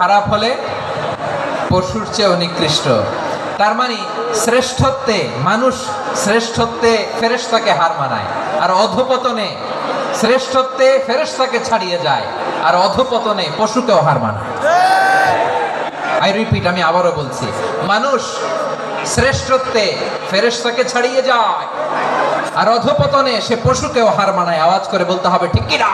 খারাপ হলে পশুর চেয়েও নিকৃষ্ট। তার মানে শ্রেষ্ঠত্বে মানুষ শ্রেষ্ঠত্বে ফেরেশতাকে হার মানায়, আর অধপতনে শ্রেষ্ঠত্বে ফেরেশতাকে ছাড়িয়ে যায়, আর অধপতনে পশুকেও হার মানায়। আই রিপিট, আমি আবারও বলছি, মানুষ শ্রেষ্ঠত্বে ফেরেশতাকে ছাড়িয়ে যায়, আর অধপতনে সে পশুকেও হার মানায়। আওয়াজ করে বলতে হবে ঠিক কি না?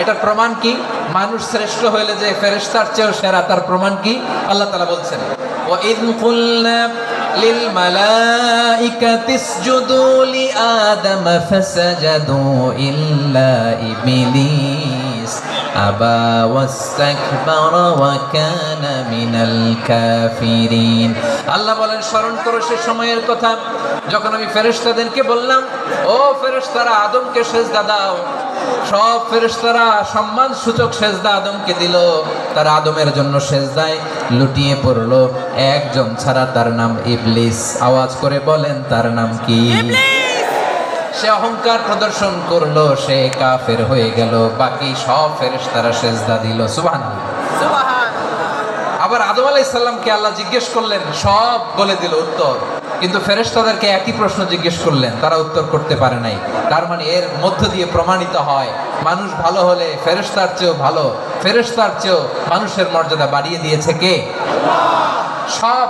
এটার প্রমাণ কি? মানুষ শ্রেষ্ঠ হইলে যে ফেরেশতার চেয়েও সেরা, তার প্রমাণ কি? আল্লাহ তাআলা বলছেন, ওয়া ইয কুলনা লিল মালাইকাতি ইসজুদু লি আদম ফাসাজাদু ইল্লা ইবলিস আবা ওয়াস্তাকবারা ওয়া কানা মিনাল কাফিরিন। আল্লাহ বলেন, স্মরণ করো সে সময়ের কথা যখন আমি ফেরেশতাদেরকে বললাম, ও ফেরেশতারা আদমকে সিজদা দাও। সব ফেরেশতারা সম্মান সূচক সিজদা আদমকে দিল। তারা আদমের জন্য সিজদায় লুটিয়ে পড়লো, একজন ছাড়া, তার নাম ইবলিস। আওয়াজ করে বলেন, তার নাম কি? সে অহংকার প্রদর্শন করলো, সে কাফের হয়ে গেল। বাকি সব ফেরেশতারা সিজদা দিল। সুবহানাল্লাহ। আবার আদম আলাইহিস সালামকে আল্লাহ জিজ্ঞেস করলেন, সব বলে দিল উত্তর, কিন্তু ফেরেশতাদেরকে একই প্রশ্ন জিজ্ঞেস করলেন, তারা উত্তর করতে পারে নাই। তার মানে এর মধ্য দিয়ে প্রমাণিত হয়, মানুষ ভালো হলে ফেরেশতার চেয়েও ভালো, ফেরেশতার চেয়েও মানুষের মর্যাদা বাড়িয়ে দিয়েছে কে? সব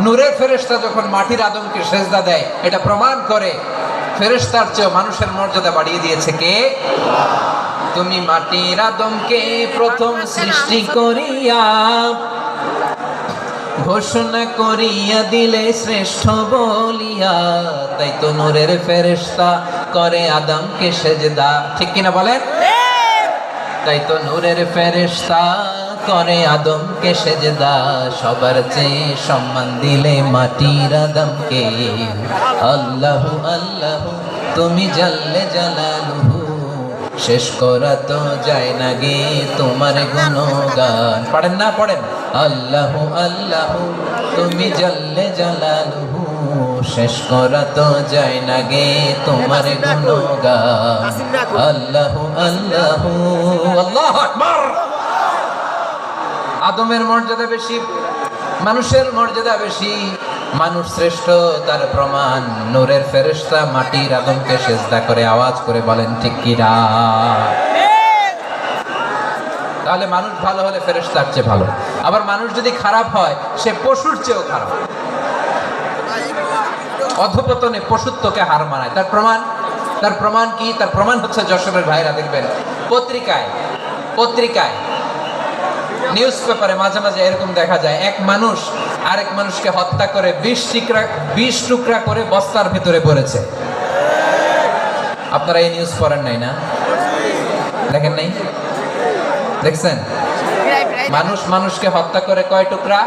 নূরের ফেরেশতা যখন মাটির আদমকে সিজদা দেয়, এটা প্রমাণ করে ফেরেশতার চেয়েও মানুষের মর্যাদা বাড়িয়ে দিয়েছে কে? তুমি মাটির আদমকে প্রথম সৃষ্টি করিয়া ঘোষণা করিয়া দিলে শ্রেষ্ঠ বলিয়া, তাই তো নূরের ফেরেশতা করে আদমকে সেজদা। ঠিক কিনা বলেন? তাই তো নূরের ফেরেশতা করে আদমকে সেজদা। সবার চেয়ে সম্মান দিলে মাটির আদমকে। আল্লাহু আল্লাহু তুমি জাল্লে জালালুহু, শেষ করা তো যায় না গে তোমার গুণগান। পড়েন না? পড়েন। আল্লাহু আল্লাহু তুমি জাল্লে জালালুহু, শেষ করা তো যায় না গে তোমার গুণগান। আল্লাহু আল্লাহু আল্লাহু আকবার। আদমের মর্যাদা বেশি, মানুষের মর্যাদা বেশি। মানুষ শ্রেষ্ঠ, তার প্রমাণ নূরের ফেরেশতা মাটির আদমকে সিজদা করে। আওয়াজ করে বলেন ঠিক কি না? তাহলে মানুষ ভালো হলে ফেরেশতার চেয়ে ভালো। আবার মানুষ যদি খারাপ হয়, সে পশুর চেয়েও খারাপ। অধপতনে পশুত্বকে হার মানায়। তার প্রমাণ? তার প্রমাণ কি? তার প্রমাণ হচ্ছে, যশোরের ভাইরা দেখবেন পত্রিকায় নিউজ পেপারে মাঝে মাঝে এরকম দেখা যায়, এক মানুষ আরেক মানুষকে হত্যা করে 20 টুকরা করে বস্তার ভিতরে পড়েছে। আপনারা এই নিউজ পড়েন নাই না? দেখেন নাই? দেখছেন? মানুষ মানুষকে হত্যা করে কয় টুকরা?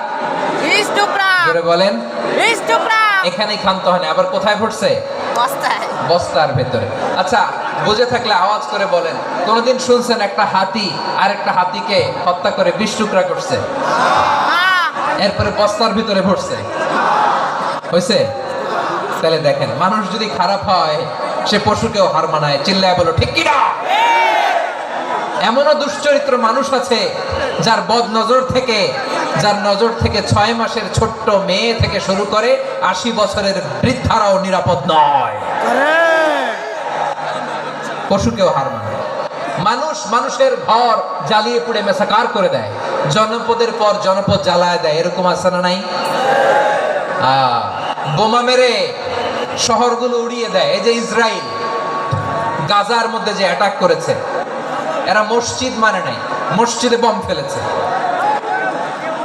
20 টুকরা। জোরে বলেন। 20 টুকরা। এখানেই ক্ষান্ত হয় না, আবার কোথায় পড়ছে? বস্তায়। বস্তার ভেতরে। আচ্ছা, বুঝে থাকলে আওয়াজ করে বলেন, কোনদিন শুনছেন একটা হাতি আর একটা হাতিকে হত্যা করে 20 টুকরা করছে, এরপরে বস্তার ভিতরে পড়ছে? হয়েছে? তাহলে দেখেন, মানুষ যদি খারাপ হয়, সে পশুকেও হার মানায়। চিল্লায় বলো ঠিক কি না? এমনও দুশ্চরিত্র মানুষ আছে যার নজর থেকে 6 মাসের ছোট্ট মেয়ে থেকে শুরু করে 80 বছরের বৃদ্ধারাও নিরাপদ নয়। পশুকেও হার মানায়। মানুষ মানুষের ঘর জ্বালিয়ে পুড়ে মেসাকার করে দেয়, জনপদের পর জনপদ জ্বালায় দেয়। এরকম আছে না নাই? বোমা মেরে শহরগুলো উড়িয়ে দেয়। এই যে ইসরায়েল গাজার মধ্যে যে অ্যাটাক করেছে, এরা মসজিদ মানে নাই, মসজিদে বম ফেলেছে।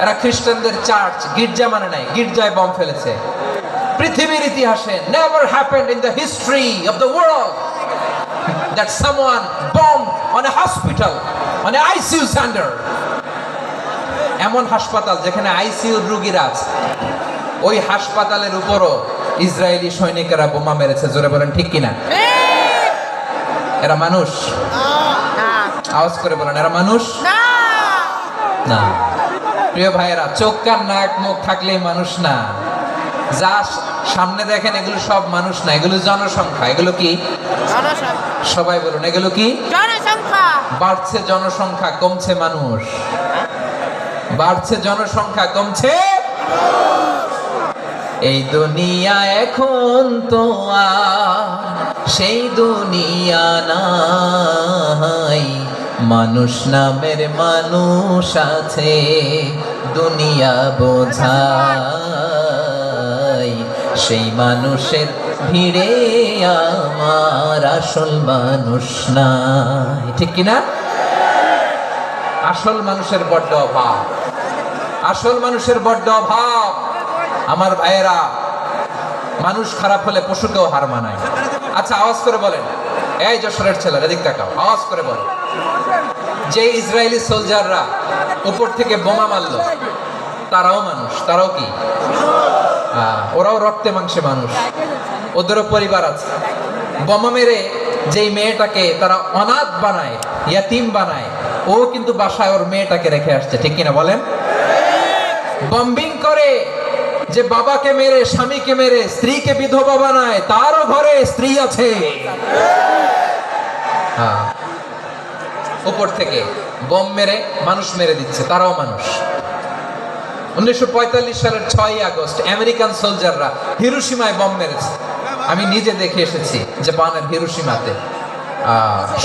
এরা খ্রিস্টানদের চার্চ গির্জা মানে নাই, গির্জায় বম ফেলেছে। পৃথিবীর ইতিহাসে never happened in the history of the world that someone bombed on a hospital, on a ICU center. এমন হাসপাতাল যেখানে আইসিইউ রোগীরা আছে, ওই হাসপাতালের উপরও ইসরায়েলি সৈনিকেরা বোমা মেরেছে। জোরে বলেন ঠিক কিনা? এরা মানুষ? আওয়াজ করে বলেন, এরা মানুষ না। প্রিয় ভাইয়েরা, চোখ কান নাক মুখ থাকলেই মানুষ না। যা সামনে দেখেন এগুলো সব মানুষ না, এগুলো জনসংখ্যা। এগুলো কি? সবাই বলুন, এগুলো কি? জনসংখ্যা। বাড়ছে জনসংখ্যা, কমছে মানুষ। বাড়ছে জনসংখ্যা, কমছে। এই দুনিয়া এখন তো আর সেই দুনিয়া নাই, মানুষ নামের মানুষ আছে দুনিয়া বোঝায়, সেই মানুষের ভিড়ে আমার আসল মানুষ নাই। ঠিক কিনা? আসল মানুষের বড্ড অভাব, আসল মানুষের বড্ড অভাব। আমার ভাইয়েরা, মানুষ খারাপ হলে পশুকেও হার মানায়। আচ্ছা, আওয়াজ করে বলেন, এই যশোরের ছেলেরা এদিক তাকাও, আওয়াজ করে বলেন, যে ইসরায়েলি সোলজাররা উপর থেকে বোমা মারলো, তারাও মানুষ, তারাও কি? ওরাও রক্তে মাংসে মানুষ, ওদেরও পরিবার আছে। বোমা মেরে যেই মেয়েটাকে তারা অনাথ বানায়, ইয়াতিম বানায়, ও কিন্তু বাসায় ওর মেয়েটাকে রেখে আসছে। ঠিক কিনা বলেন? বম্বিং করে যে বাবাকে মেরে, স্বামীকে মেরে স্ত্রীকে বিধবা বানায়, তারও ঘরে স্ত্রী আছে। উপর থেকে বোম মেরে মানুষ মেরে দিচ্ছে, তারাও মানুষ। 1945 সালের 6 আগস্ট আমেরিকান সোলজাররা হিরোশিমায় বোম মেরেছে। আমি নিজে দেখে এসেছি জাপানের হিরোশিমাতে।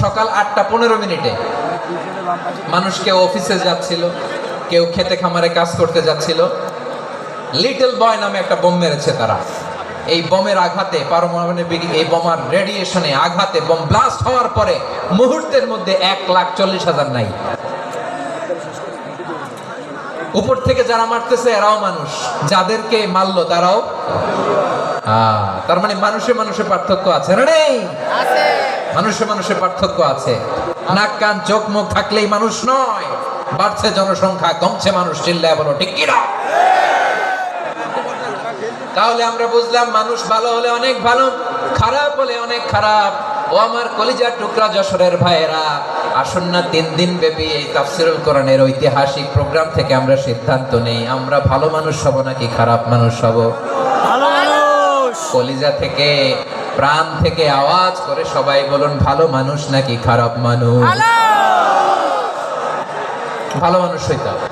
সকাল 8:15 মানুষ কেউ অফিসে যাচ্ছিল, কেউ খেতে খামারে কাজ করতে যাচ্ছিল। লিটল বয় নামে একটা বোম মেরেছে তারা। এই বোমের আঘাতে, পারমাণবিক এই বোমার রেডিয়েশনে আঘাতে, বোম ব্লাস্ট হওয়ার পরে মুহূর্তের মধ্যে 1,40,000 নাই। উপর থেকে যারা মারতেছে এরাও মানুষ, যাদেরকে মারলো তারাও। তার মানে মানুষে মানুষে পার্থক্য আছে না? নেই? মানুষে মানুষে পার্থক্য আছে। নাক কান চোখ মুখ থাকলেই মানুষ নয়। বাড়ছে জনসংখ্যা, কমছে মানুষ। চিল্লায় বলো ঠিক কিনা? তাহলে আমরা বুঝলাম মানুষ ভালো হলে অনেক ভালো, খারাপ হলে অনেক খারাপ। ও আমার কলিজার টুকরা যশোরের ভাইয়েরা, আসুন না 3 দিন ব্যাপী এই তাফসীরুল কোরআনের ঐতিহাসিক প্রোগ্রাম থেকে আমরা সিদ্ধান্ত নেই, আমরা ভালো মানুষ হব নাকি খারাপ মানুষ হব? ভালো মানুষ। কলিজা থেকে, প্রাণ থেকে আওয়াজ করে সবাই বলুন, ভালো মানুষ নাকি খারাপ মানুষ? ভালো মানুষ হইতে হবে।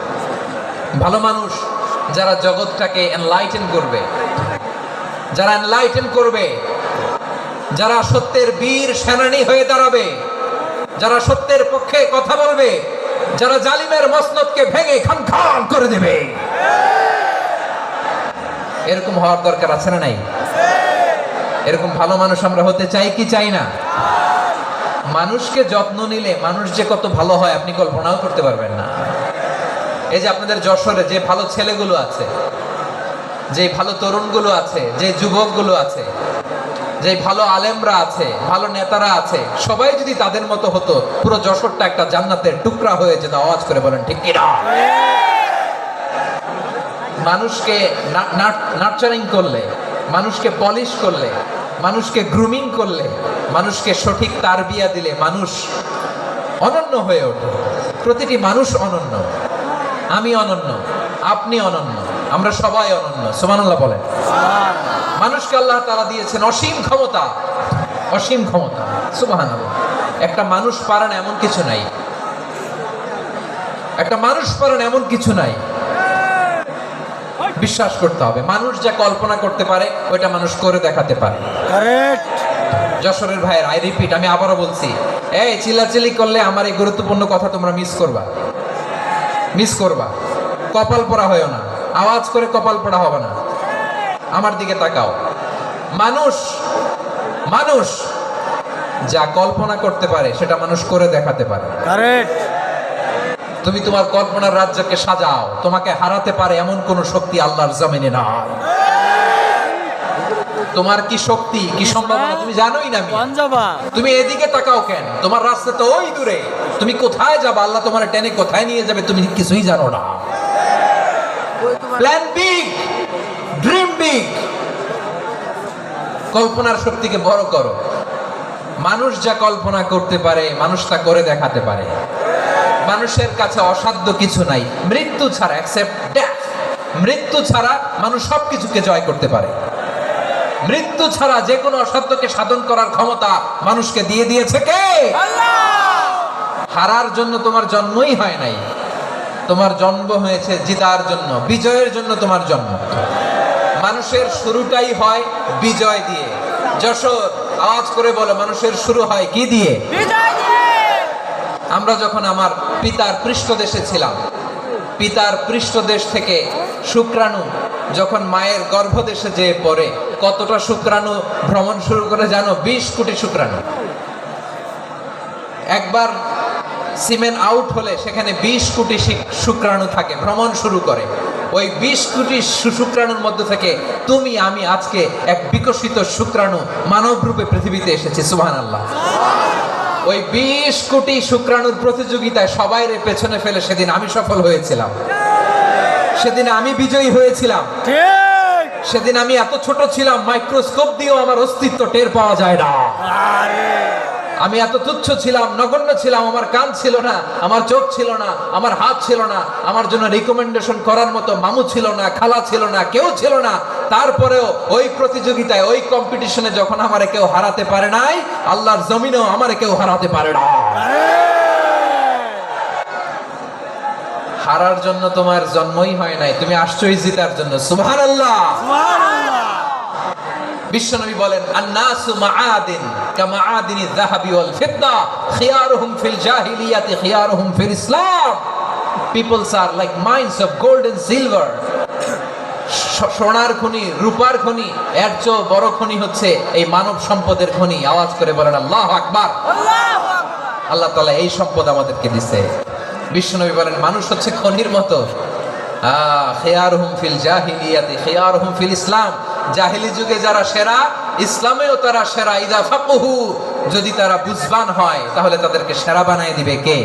ভালো মানুষ যারা জগৎটাকে এনলাইটেন করবে, যারা এনলাইটেন করবে, যারা সত্যের বীর সেনানী হয়ে দাঁড়াবে, যারা সত্যের পক্ষে কথা বলবে, যারা জালিমের মসনদকে ভেঙে খান খান করে দেবে। এরকম হওয়ার দরকার আছে না নাই? এরকম ভালো মানুষ আমরা হতে চাই কি চাই না? মানুষকে যত্ন নিলে মানুষ যে কত ভালো হয় আপনি কল্পনাও করতে পারবেন না। এই যে আপনাদের যশোরে যে ভালো ছেলেগুলো আছে, যে ভালো তরুণগুলো আছে, যে যুবকগুলো আছে, যে ভালো আলেমরা আছে, ভালো নেতারা আছে, সবাই যদি তাদের মতো হতো, পুরো যশোরটা একটা জান্নাতের টুকরা হয়ে যেত। আওয়াজ করে বলেন ঠিক কিনা? মানুষকে নার্চারিং করলে, মানুষকে পলিশ করলে, মানুষকে গ্রুমিং করলে, মানুষকে সঠিক তারবিয়া দিলে মানুষ অনন্য হয়ে ওঠে। প্রতিটি মানুষ অনন্য। আমি অনন্য, আপনি অনন্য, আমরা সবাই অনন্য। সুবহানাল্লাহ বলেন। মানুষকে আল্লাহ তাআলা দিয়েছেন অসীম ক্ষমতা, অসীম ক্ষমতা। সুবহানাল্লাহ। একটা মানুষ পারেন এমন কিছু নাই, একটা মানুষ পারেন এমন কিছু নাই। বিশ্বাস করতে হবে, মানুষ যা কল্পনা করতে পারে ওইটা মানুষ করে দেখাতে পারে। কারেক্ট। যশোরের ভাইয়ের, আই রিপিট, আমি আবারও বলছি, এই চিল্লাচিল্লি করলে আমার এই গুরুত্বপূর্ণ কথা তোমরা মিস করবা, মিস করবা। কপাল পড়া হয় না, আওয়াজ করে কপাল পড়া হবে না। আমার দিকে তাকাও। মানুষ, মানুষ যা কল্পনা করতে পারে সেটা মানুষ করে দেখাতে পারে। কারেক্ট। তুমি তোমার কল্পনার রাজ্যকে সাজাও, তোমাকে হারাতে পারে এমন কোন শক্তি আল্লাহর জমিনে নাই। তোমার কি শক্তি, কি সম্ভাবনা তুমি জানোই না। তুমি এদিকে তাকাও কেন? তোমার রাস্তা তো ওই দূরে। তুমি কোথায় যাবে, আল্লাহ তোমার টেনে কোথায় নিয়ে যাবে তুমি কিছুই জানো না। Plan big, dream big. কল্পনার শক্তিকে বড় করো। মানুষ যা কল্পনা করতে পারে মানুষ তা করে দেখাতে পারে। মানুষের কাছে অসাধ্য কিছু নাই, মৃত্যু ছাড়া, এক্সেপ্ট ডেথ। মৃত্যু ছাড়া মানুষ সবকিছুকে জয় করতে পারে। মৃত্যু ছাড়া যে কোনো অসাধ্যকে সাধন করার ক্ষমতা মানুষকে দিয়ে দিয়েছে কে? আল্লাহ। হারার জন্য তোমার জন্মই হয় নাই, তোমার জন্ম হয়েছে জিতার জন্য, বিজয়ের জন্য তোমার জন্ম। মানুষের শুরুটাই হয় বিজয় দিয়ে। যশোর, আওয়াজ করে বলো, মানুষের শুরু হয় কি দিয়ে? বিজয় দিয়ে। আমরা যখন আমার পিতার পৃষ্ঠদেশে ছিলাম, পিতার পৃষ্ঠদেশ থেকে শুক্রাণু যখন মায়ের গর্ভদেশে যেয়ে পড়ে, কতটা শুক্রাণু ভ্রমণ শুরু করে জানো? 20 কোটি শুক্রাণু। একবার সিমেন আউট হলে সেখানে 20 কোটি শুক্রাণু থাকে, ভ্রমণ শুরু করে। ওই 20 কোটি শুক্রাণুর মধ্যে থেকে তুমি আমি আজকে এক বিকশিত শুক্রাণু মানব রূপে পৃথিবীতে এসেছি। সুবহানাল্লাহ। ওই 20 কোটি শুক্রাণুর প্রতিযোগিতায় সবাই পেছনে ফেলে সেদিন আমি সফল হয়েছিলাম, সেদিন আমি বিজয়ী হয়েছিলাম। ঠিক। সেদিন আমি এত ছোট ছিলাম, মাইক্রোস্কোপ দিয়েও আমার অস্তিত্ব টের পাওয়া যায় না। আমি এত তুচ্ছ ছিলাম, নগণ্য ছিলাম। আমার কান ছিল না, আমার চোখ ছিল না, আমার হাত ছিল না, আমার জন্য রিকমেন্ডেশন করার মতো মামু ছিল না, খালা ছিল না, কেউ ছিল না। তারপরেও ওই প্রতিযোগিতায়, ওই কম্পিটিশনে যখন আমারে কেউ হারাতে পারে নাই, আল্লাহর জমিনেও আমারে কেউ হারাতে পারে না। হারার জন্য তোমার জন্মই হয় নাই, তুমি আসছই জিতার জন্য। সুবহানাল্লাহ। বিশ্বনবী বলেন, আন-নাসু মাআদিন কামাআদিনিয যাহাবি ওয়াল ফিদ্দা খিয়ারুহুম ফিল জাহিলিয়াতি খিয়ারুহুম ফিল ইসলাম। Peoples are like mines of gold and silver. সোনার খনি, রূপার খনি, এর চেয়ে বড় খনি হচ্ছে এই মানব সম্পদের খনি। আওয়াজ করে বলেন আল্লাহু আকবার। আল্লাহু আকবার। আল্লাহ তাআলা এই সম্পদ আমাদেরকে দিয়েছে। বিশ্বনবী বলেন, মানুষ হচ্ছে খনির মতো। খিয়ারুহুম ফিল জাহিলিয়াতি খিয়ারুহুম ফিল ইসলাম। জাহিলি যুগে যারা সেরা, ইসলামেও তারা সেরা। ইদা ফাকুহু, যদি তারা বুঝবান হয় তাহলে তাদেরকে সেরা বানায় দিবে কে?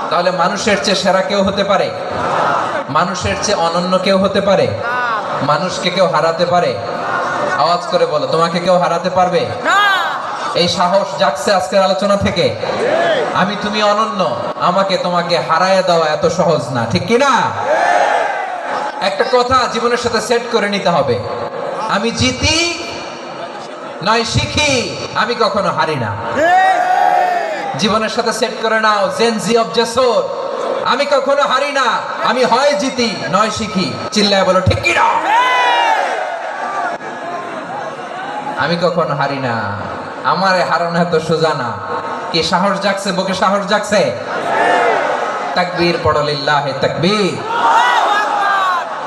তাহলে মানুষের চেয়ে সেরা কেউ হতে পারে? মানুষের চেয়ে অনন্য কেউ হতে পারে? মানুষকে কেউ হারাতে পারে? আওয়াজ করে বলো, তোমাকে কেউ হারাতে পারবে? না। এই সাহস জাগছে আজকের আলোচনা থেকে। আমি তুমি অনন্য, আমাকে তোমাকে হারায় দেওয়া এত সহজ না, ঠিক কি না? একটা কথা জীবনের সাথে সেট করে নিতে হবে, আমি জিতি নয় শিখি, আমি কখনো হারি না। জীবনের সাথে সেট করে নাও, জেনজি অফ যশোর, আমি কখনো হারি না, আমি হয় জিতি নয় শিখি। চিল্লায় বলো ঠিক কি না? আমি কখনো হারি না, আমারে হারানো এত সোজা না। কি সাহস জাগছে? বুকে সাহস জাগছে? তাকবীর পড়ো, লিল্লাহি তাকবীর।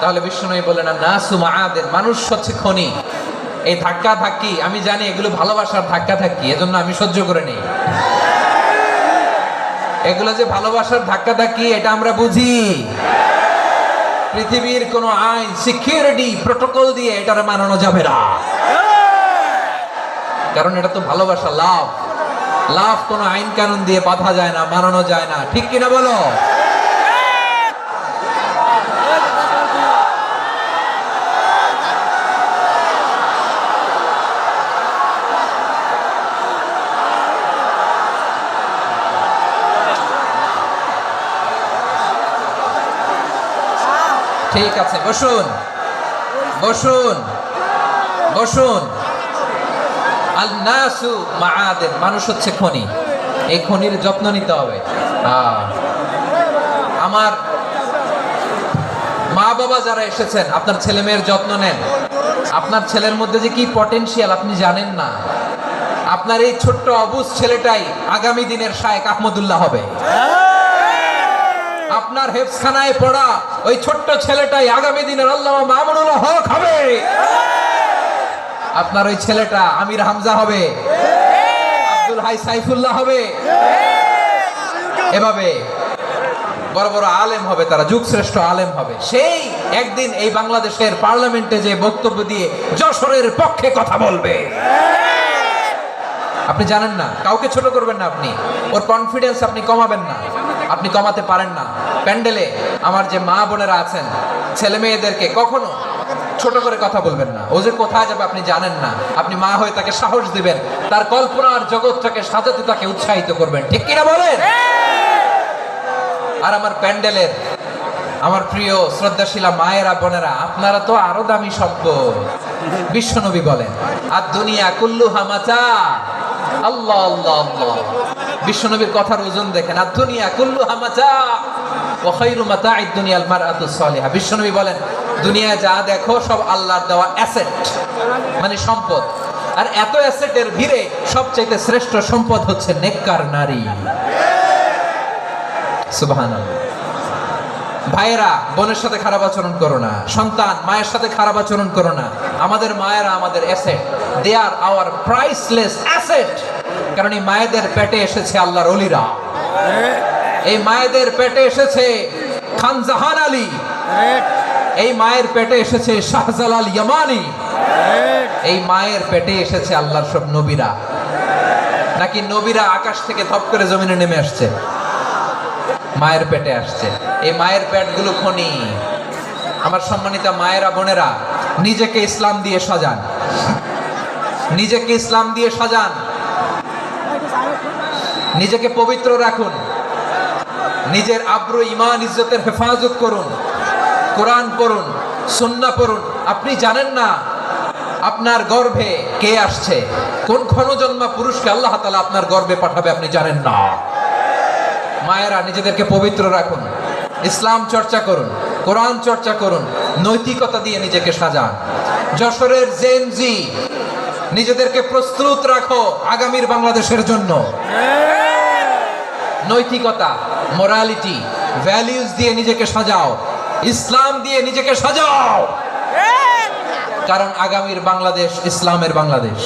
তাহলে বিষ্ণুনবী বলেন, নাসু মাআদিন, মানুষ হচ্ছে খনি। এই ধাক্কা ধাক্কি, আমি জানি এগুলো ভালোবাসার ধাক্কা ধাক্কি, এজন্য আমি সহ্য করে নেই। এগুলো যে ভালোবাসার ধাক্কা ধাক্কি, এটা আমরা বুঝি। পৃথিবীর কোন আইন, সিকিউরিটি প্রটোকল দিয়ে এটারে মানানো যাবে না, কারণ এটা তো ভালোবাসা, লাভ। লাভ কোনো আইন কানুন দিয়ে বাধা যায় না, মানানো যায় না, ঠিক কিনা বলো? ঠিক আছে, বসুন বসুন বসুন। আল-নাসু মাআদিন, মানুষ হচ্ছে খনি। এই খনির যত্ন নিতে হবে। আমার মা বাবা যারা এসেছেন, আপনার ছেলে মেয়ের যত্ন নেন। আপনার ছেলের মধ্যে যে কি পটেনশিয়াল আপনি জানেন না। আপনার এই ছোট্ট অবুঝ ছেলেটাই আগামী দিনের শায়েখ আহমদুল্লাহ হবে। আপনার হেফজখানায় পড়া ওই ছোট্ট ছেলেটাই আগামী দিনের আল্লামা মামুনুল হক হবে। আপনার ওই ছেলেটা আমির হামজা হবে, আব্দুল হাই সাইফুল্লাহ হবে। এভাবে বড় বড় আলেম হবে, তারা যুগ শ্রেষ্ঠ আলেম হবে। সেই একদিন এই বাংলাদেশের পার্লামেন্টে যে বক্তব্য দিয়ে যশোরের পক্ষে কথা বলবে। আপনি জানেন না, কাউকে ছোট করবেন না, আপনি ওর কনফিডেন্স আপনি কমাবেন না, আপনি কমাতে পারেন না। প্যান্ডেলে আমার যে মা বোনেরা আছেন, ছেলে মেয়েদেরকে কখনো ছোট করে কথা বলবেন না। ও যে কোথায় যাবে আপনি জানেন না, আপনি মা হয়ে তাকে সাহস দিবেন, তার কল্পনার জগৎটাকে সাজাতে তাকে উৎসাহিত করবেন, ঠিক কিনা বলেন? আর আমার প্যান্ডেলের আমার প্রিয় শ্রদ্ধাশীলা মায়েরা বোনেরা, আপনারা তো আরো দামি শব্দ। বিশ্বনবী বলেন, আর দুনিয়া কুল্লুহা মাতা। আল্লাহ আল্লাহ আল্লাহ। বিশ্বনবীর কথার ওজন দেখেন, আর দুনিয়া কুল্লুহা মাতা। ওয়া খায়রু মাতাঈদ দুনিয়াল মারআতুস সালিহা। বিশ্বনবী বলেন, দুনিয়া যা দেখো সব আল্লাহর দেওয়া অ্যাসেট, মানে সম্পদ। আর এত অ্যাসেটের ভিড়ে সবচেয়ে শ্রেষ্ঠ সম্পদ হচ্ছে নেককার নারী। সুবহানাল্লাহ। ভাইয়েরা, বোনের সাথে খারাপ আচরণ করো না। সন্তান, মায়ের সাথে খারাপ আচরণ করো না। আমাদের মায়েরা আমাদের asset, they are our priceless asset. কারণ এই মায়েদের পেটে এসেছে আল্লাহর ওলিরা, এই মায়েদের পেটে এসেছে খান জাহান আলী, এই মায়ের পেটে এসেছে শাহজালাল ইয়ামানি, এই মায়ের পেটে এসেছে আল্লাহর সব নবীরা। নাকি নবীরা আকাশ থেকে ধপ করে জমিনে নেমে আসছে? মায়ের পেটে আসছে। এই মায়ের পেটগুলো খনি। আমার সম্মানিত মায়েরা, বোনেরা, নিজেকে ইসলাম দিয়ে সাজান, নিজেকে ইসলাম দিয়ে সাজান, নিজেকে পবিত্র রাখুন, নিজের আব্রু ইমান ইজ্জতের হেফাজত করুন, কোরআন পড়ুন, সুন্নাহ পড়ুন। আপনি জানেন না আপনার গর্ভে কে আসছে, কোন ক্ষণজন্মা পুরুষকে আল্লাহ তাআলা আপনার গর্ভে পাঠাবে আপনি জানেন না। মায়েরা, নিজেদেরকে পবিত্র রাখুন, ইসলাম চর্চা করুন, কোরআন চর্চা করুন, নৈতিকতা দিয়ে নিজেকে সাজান। যশোরের জেনজি, নিজেদেরকে প্রস্তুত রাখো আগামীর বাংলাদেশের জন্য। নৈতিকতা, মোরালিটি, ভ্যালিউজ দিয়ে নিজেকে সাজাও, ইসলাম দিয়ে নিজেকে সাজাও। কারণ আগামীর বাংলাদেশ ইসলামের বাংলাদেশ।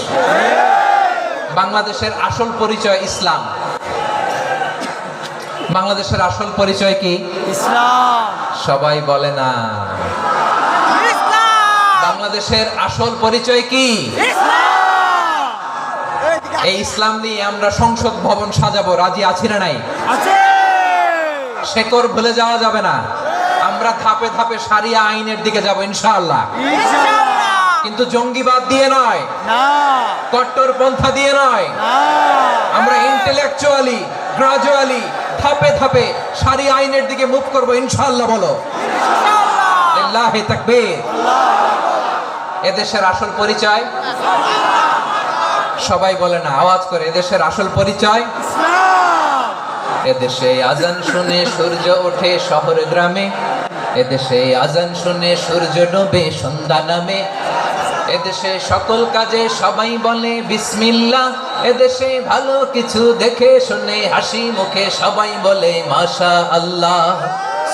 বাংলাদেশের আসল পরিচয় ইসলাম। বাংলাদেশের আসল পরিচয় কি? ইসলাম। সবাই বলে না। বাংলাদেশের আসল পরিচয় কি? এই ইসলাম নিয়ে আমরা সংসদ ভবন সাজাবো, রাজি আছি না নাই? আছে। শেকড় ভুলে যাওয়া যাবে না। আমরা ধাপে ধাপে শারিয়া আইনের দিকে যাব ইনশাআল্লাহ। কিন্তু জঙ্গিবাদ দিয়ে নয়, না, কট্টর পন্থা দিয়ে নয়। আমরা ইন্টেলেকচুয়ালি, গ্রাজুয়ালি, ধাপে ধাপে শারিয়া আইনের দিকে মুভ করব ইনশাআল্লাহ। বলো লিল্লাহি তাকবীর। এদেশের আসল পরিচয় সবাই বলে না, আওয়াজ করে, এদেশের আসল পরিচয় ইসলাম। এদেশে আজান শুনে সূর্য ওঠে শহর গ্রামে, এদেশে আজান শুনে সূর্য ডোবে সন্ধ্যা নামে, এদেশে সকল কাজে সবাই বলে বিসমিল্লাহ, এদেশে ভালো কিছু দেখে শুনে হাসি মুখে সবাই বলে মাশা আল্লাহ।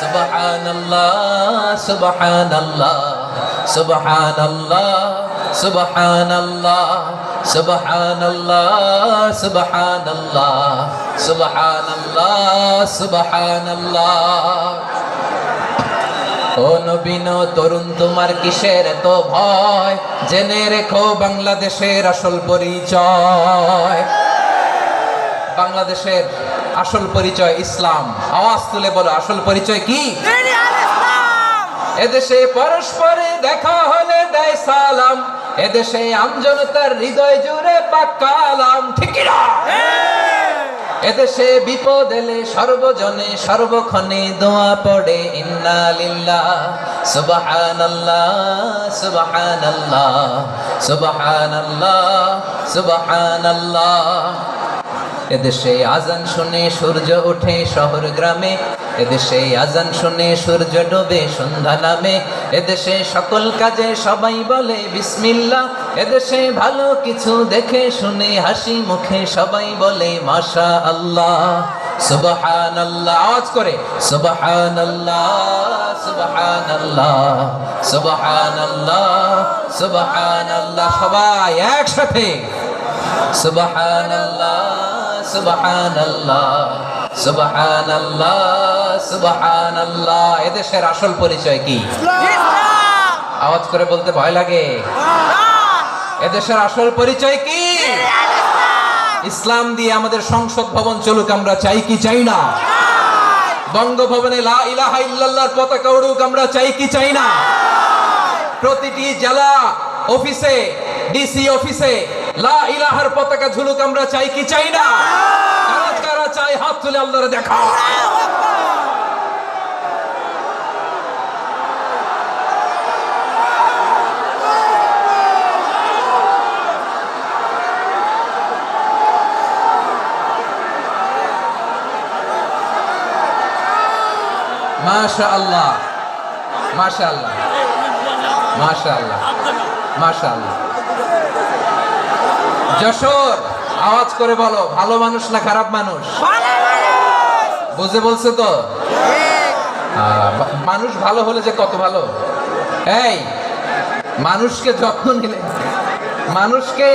সুবহানাল্লাহ, সুবহানাল্লাহ, সুবহানাল্লাহ, সুবহানাল্লাহ, সুবহানাল্লাহ, সুবহানাল্লাহ, সুবহানাল্লাহ, সুবহানাল্লাহ। ও নবীন তরুণ, তোমার কিসের এত ভয়? জেনে রেখো বাংলাদেশের আসল পরিচয়। বাংলাদেশের আসল পরিচয় ইসলাম। আওয়াজ তুলে বলো, আসল পরিচয় কি? এদেশে পরস্পরে দেখা হলে দেয় সালাম, এদেশে আমজনতার হৃদয় জুড়ে পাক্কা আলাম। ঠিক না? এদেশে বিপদ এলে সর্বজনে সর্বক্ষণে দোয়া পড়ে ইন্না লিল্লাহ, সুবহানাল্লাহ, সুবহানাল্লাহ, সুবহানাল্লাহ, সুবহানাল্লাহ। এদেশে আজান শুনে সূর্য ওঠে শহর গ্রামে, এদেশে আজান শুনে সূর্য ডোবে সন্ধ্যা নামে, এদেশে সকল কাজে সবাই বলে বিসমিল্লাহ, এদেশে ভালো কিছু দেখে শুনে হাসি মুখে সবাই বলে মাশা আল্লাহ। সুবহানাল্লাহ, আওয়াজ করে সুবহানাল্লাহ, সুবহানাল্লাহ, সুবহানাল্লাহ, সুবহানাল্লাহ। সবাই একসাথে সুবহানাল্লাহ, সুবহানাল্লাহ, সুবহানাল্লাহ, সুবহানাল্লাহ। এদেশের আসল পরিচয় কি? আওয়াজ করে বলতে ভয় লাগে। এদেশের আসল পরিচয় কি? ইসলাম দিয়ে আমাদের সংসদ ভবন চলুক, আমরা চাই কি চাই না? বঙ্গভবনে লা ইলাহা ইল্লাল্লাহর পতাকা উড়ুক, আমরা চাই কি চাই না? প্রতিটি জেলা অফিসে, ডিসি অফিসে লা ইলাহার পতাকা ঝুলুক, আমরা চাই কি চাই না? কারা কারা চাই হাত তুলে আল্লাহরে দেখা। মাশাআল্লাহ, মাশাআল্লাহ, মাশাআল্লাহ, মাশাআল্লাহ। যশোর, আওয়াজ করে বলো, ভালো মানুষ না খারাপ মানুষ? বুঝে বলছো তো? মানুষ ভালো হলে যে কত ভালো। এই মানুষকে যত্ন নিলে, মানুষকে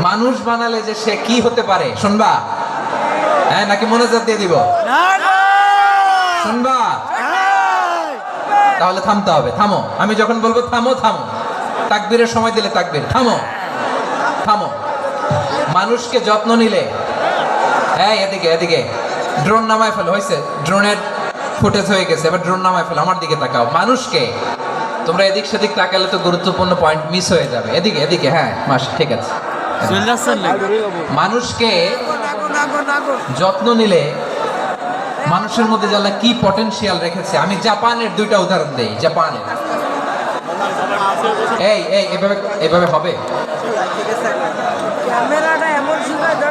মানুষ বানালে যে সে কি হতে পারে শুনবা? হ্যাঁ, নাকি মনোযোগ দিয়ে দিব? শুনবা? তাহলে থামতে হবে। থামো, আমি যখন বলবো থামো থামো, তাকবীরের সময় দিলে তাকবীর। থামো থামো। মানুষকে যত্ন নিলে, এই এদিকে এদিকে, ড্রোন নামায় ফেলো। হয়েছে, ড্রোনের ফুটেজ হয়ে গেছে, এবার ড্রোন নামায় ফেলো। আমার দিকে তাকাও। মানুষকে, তোমরা এদিক সেদিক তাকালে তো গুরুত্বপূর্ণ পয়েন্ট মিস হয়ে যাবে। এদিকে এদিকে, হ্যাঁ মাস, ঠিক আছে। মানুষকে যত্ন নিলে মানুষের মধ্যে যারা কি পটেনশিয়াল রেখেছে। আমি জাপানের দুইটা উদাহরণ দেই। জাপানের, এই এই এভাবে এভাবে হবে,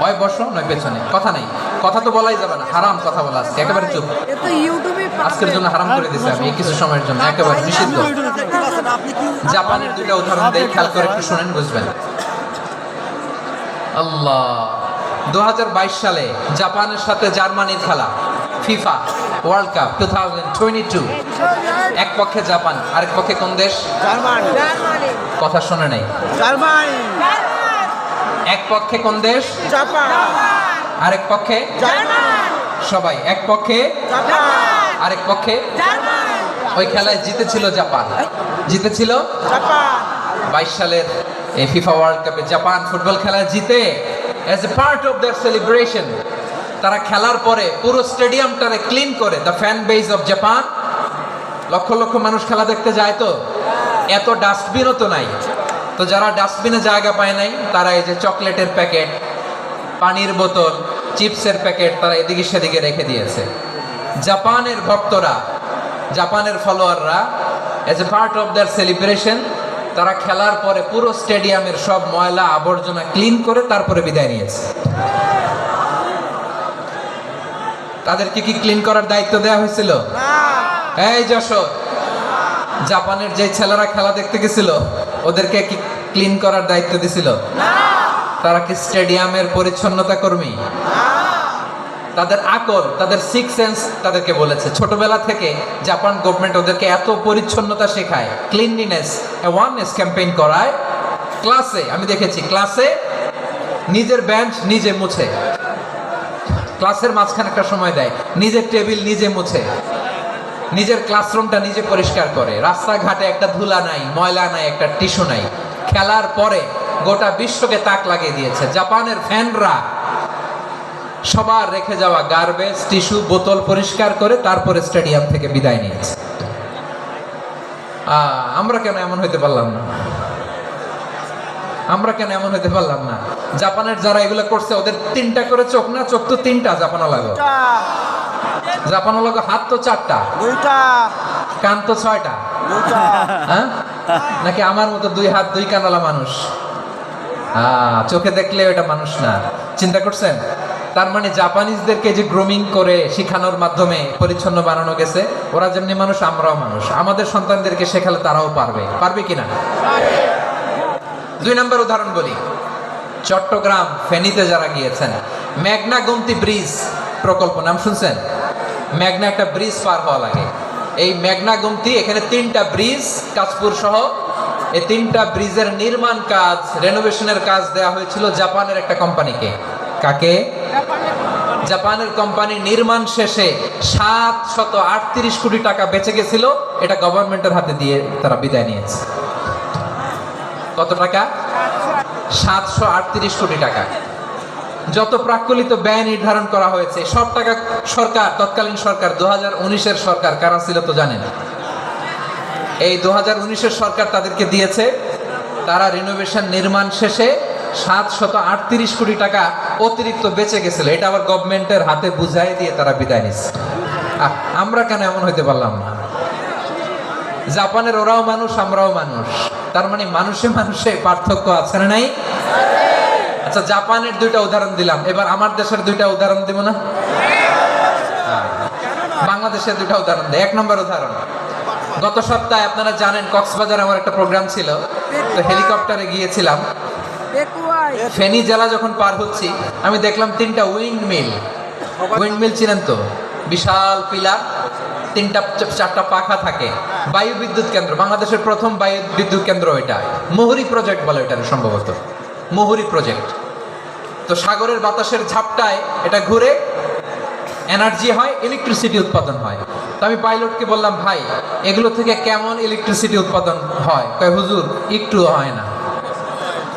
হয় বসো নয় পেছনে, কথা নাই, কথা তো বলাই যাবে না, হারাম কথা বলা আজকে, একেবারে চুপ। আজকের জন্য হারাম করে দিয়েছে আমি এই কিছু সময়ের জন্য, একেবারে নিষিদ্ধ। জাপানের দুইটা উদাহরণ দেই, খেয়াল করে একটু শুনেন, বুঝবেন। আল্লাহ, 2022 সালে জাপানের সাথে জার্মানির খেলা, ফিফা ওয়ার্ল্ড কাপ 2022। এক পক্ষে জাপান, আরেক পক্ষে কোন দেশ? কথা শুনে নাই। এক পক্ষে কোন দেশ? আরেক পক্ষে? সবাই এক পক্ষে, আরেক পক্ষে। ওই খেলায় জিতেছিল জাপান, জিতেছিল 22 সালের এই ফিফা ওয়ার্ল্ড কাপে জাপান ফুটবল খেলায় জিতে, as a part of their celebration তারা খেলার পরে পুরো স্টেডিয়ামটারে ক্লিন করে। The fan base of Japan, lakh lakh মানুষ খেলা দেখতে যায়, তো এত ডাস্টবিনও তো নাই। তো যারা ডাস্টবিনে জায়গা পায় নাই, তারা এই যে চকলেটের প্যাকেট, পানির বোতল, চিপসের প্যাকেট তারা এদিকে সেদিকে রেখে দিয়েছে। জাপানের ভক্তরা, জাপানের ফলোয়াররা, as a part of their celebration তারা খেলার পরে পুরো স্টেডিয়ামের সব ময়লা আবর্জনা ক্লিন করে তারপরে বিদায় নিয়েছে। তাদেরকে কি ক্লিন করার দায়িত্ব দেওয়া হয়েছিল? এই যশোর, জাপানের যে ছেলেরা খেলা দেখতে গেছিল ওদেরকে কি ক্লিন করার দায়িত্ব দিছিল? তারা কি স্টেডিয়ামের পরিচ্ছন্নতা কর্মী? তাদের আকল, তাদের সিক্স সেন্স তাদেরকে বলেছে। ছোটবেলা থেকে জাপান গভর্নমেন্ট ওদেরকে এত পরিচ্ছন্নতা শেখায়, ক্লিনলিনেস অ্যাওয়ারনেস ক্যাম্পেইন করায়। ক্লাসে আমি দেখেছি, ক্লাসে নিজের বেঞ্চ নিজে মুছে, ক্লাসের মাঝখানে একটা সময় দেয়, নিজের টেবিল নিজে মুছে, নিজের ক্লাসরুমটা নিজে পরিষ্কার করে। রাস্তাঘাটে একটা ধুলা নাই, ময়লা নাই, একটা টিস্যু নাই। খেলার পরে গোটা বিশ্বকে তাক লাগিয়ে দিয়েছে। জাপানের ফ্যানরা সবার রেখে যাওয়া গার্বেজ, টিস্যু, বোতল পরিষ্কার করে তারপরে স্টেডিয়াম থেকে বিদায় নিয়েছে। আমরা কেন এমন হইতে পারলাম না? আমরা কেন এমন হইতে পারলাম না? জাপানের যারা এগুলো করছে ওদের 3টা করে চোখ না? চোখ তো 3টা জাপানালাগো, জাপানালাগো হাত তো 4টা, কান তো 6টা। হ্যাঁ, নাকি আমার মতো 2 হাত 2 কানালা মানুষ? চোখে দেখলে ওটা মানুষ না। চিন্তা করছেন? তার মানে জাপানিজদেরকে যে গ্রুমিং করে শিখানোর মাধ্যমে পরিচ্ছন্ন বানানো গেছে, ওরা যেমনি মানুষ আমরাও মানুষ। আমাদের সন্তানদেরকে শেখালে তারাও পারবে, পারবে কিনা? 2 নম্বর উদাহরণ বলি। চট্টগ্রাম ফেনীতে যারা গিয়েছেন, মেঘনা গোমতী ব্রিজ প্রকল্প নাম শুনছেন? মেঘনা একটা ব্রিজ পার হওয়া লাগে। এই মেঘনা গোমতী, এখানে 3টা ব্রিজ কাঁচপুর সহ, এই 3টা ব্রিজের নির্মাণ কাজ, রেনোভেশনের কাজ দেওয়া হয়েছিল জাপানের একটা কোম্পানিকে। কাকে? জাপানের কোম্পানি। নির্মাণ শেষে 738 কোটি টাকা বেঁচে গেছিল, এটা গভর্নমেন্টের হাতে দিয়ে তারা বিদায় নিয়েছে। কত টাকা? 738 কোটি টাকা। যত প্রাক্কলিত ব্যয় নির্ধারণ করা হয়েছে সব টাকা সরকার, তৎকালীন সরকার 2019-এর সরকার, কারা ছিল তো জানেন? এই 2019-এর সরকার তাদেরকে দিয়েছে। তারা রিনোভেশন নির্মাণ শেষে 738 কোটি টাকা অতিরিক্ত বেঁচে গেছিল, এটা আবার গভর্নমেন্টের হাতে বুঝাই দিয়ে তারা বিদায় নিচ্ছে। আমরা কেন এমন হইতে পারলাম না? জাপানের ওরাও মানুষ, আমরাও মানুষ। তার মানে মানুষে মানুষে পার্থক্য আছে না নাই? আচ্ছা, জাপানের 2টা উদাহরণ দিলাম, এবার আমার দেশের 2টা উদাহরণ দিব না? বাংলাদেশের দুটো উদাহরণ দেয়। 1 নম্বর উদাহরণ, গত সপ্তাহে আপনারা জানেন কক্সবাজারে আমার একটা প্রোগ্রাম ছিল, তো হেলিকপ্টারে গিয়েছিলাম। ফেনী জেলা যখন পার হচ্ছি আমি দেখলাম 3টা উইন্ড মিল চিনেন তো, বিশাল পিলার, 3টা-4টা পাখা থাকে, বায়ু বিদ্যুৎ কেন্দ্র, বাংলাদেশের প্রথম বায়ু বিদ্যুৎ কেন্দ্র এটা, মুহুরী প্রজেক্ট বলে এটা সম্ভবত, মুহুরী প্রজেক্ট। তো সাগরের বাতাসের ঝাপটায় এটা ঘুরে এনার্জি হয়, ইলেকট্রিসিটি উৎপাদন হয়। তো আমি পাইলটকে বললাম, ভাই এগুলো থেকে কেমন ইলেকট্রিসিটি উৎপাদন হয়? কয় হুজুর একটুও হয় না,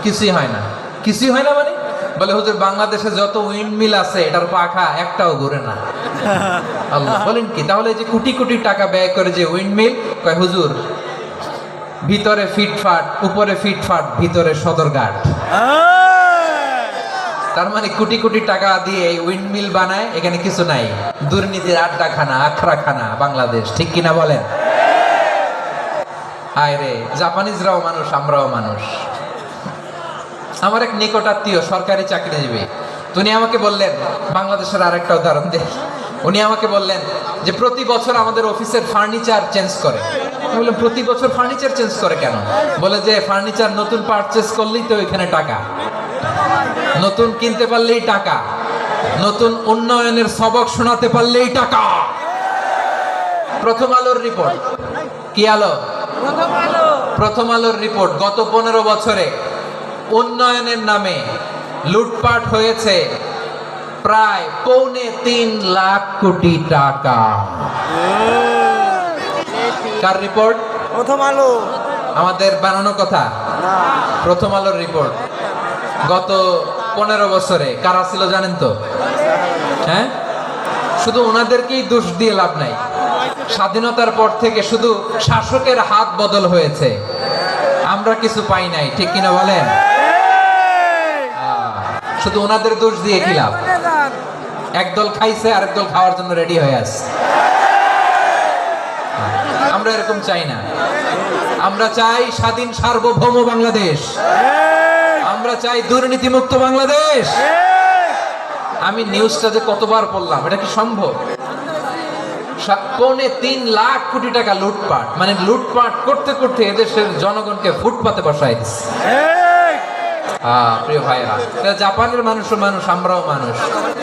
কিছুই হয় না। কিছুই হয় না মানে? বলে হুজুর বাংলাদেশে যত উইন্ড মিল আছে এটার পাখা একটাও ঘুরে না। আল্লাহ, বলেন কি? তাহলে যে কোটি কোটি টাকা ব্যয় করে যে উইন্ড মিল, কয় হুজুর ভিতরে ফিটফাট, উপরে ফিটফাট, ভিতরে সদরঘাট। তার মানে কোটি কোটি টাকা দিয়ে এই উইন্ড মিল বানায়, এখানে কিছু নাই। দুর্নীতির আড্ডাখানা, আখড়াখানা বাংলাদেশ, ঠিক কিনা বলেন? আয় রে, জাপানিজরাও মানুষ, আমরাও মানুষ। আমার এক নিকটাত্মীয় সরকারি চাকরিজীবী, উনি আমাকে বললেন, বাংলাদেশের আরেকটা উদাহরণ দেখ, উনি আমাকে বললেন যে প্রতি বছর আমাদের অফিসের ফার্নিচার চেঞ্জ করে। আমি বললাম প্রতি বছর ফার্নিচার চেঞ্জ করে কেন? বলে যে ফার্নিচার নতুন পারচেজ করলেই তো এখানে টাকা, নতুন কিনতে পারলেই টাকা, নতুন উন্নয়নের সবক শোনাতে পারলেই টাকা। প্রথম আলোর রিপোর্ট, কি আলো? প্রথম আলোর রিপোর্ট, গত 15 বছরে উন্নয়নের নামে লুটপাট হয়েছে প্রায় 3.25 লাখ কোটি টাকা। কার রিপোর্ট? প্রথম আলো। আমাদের বানানো কথা? প্রথম আলোর রিপোর্ট। গত 15 বছরে কারা ছিল জানেন তো? হ্যাঁ, শুধু ওনাদেরকেই দোষ দিয়ে লাভ নাই। স্বাধীনতার পর থেকে শুধু শাসকের হাত বদল হয়েছে, আমরা কিছু পাই নাই, ঠিক কিনা বলেন? শুধু ওনাদের দোষ দিয়ে কি লাভ? একদল খাইছে, আরেক দল খাওয়ার জন্য রেডি হয়ে আছে। আমরা এরকম চাই না। আমরা চাই স্বাধীন সার্বভৌম বাংলাদেশ, আমরা চাই দুর্নীতিমুক্ত বাংলাদেশ। আমি নিউজটা যে কতবার পড়লাম, এটা কি সম্ভব? 3.25 লাখ কোটি টাকা লুটপাট, মানে লুটপাট করতে করতে এদেশের জনগণকে ফুটপাতে বসাই দিচ্ছে। প্রিয় ভাইরা, জাপানের মানুষও মানুষ, আমরাও মানুষ।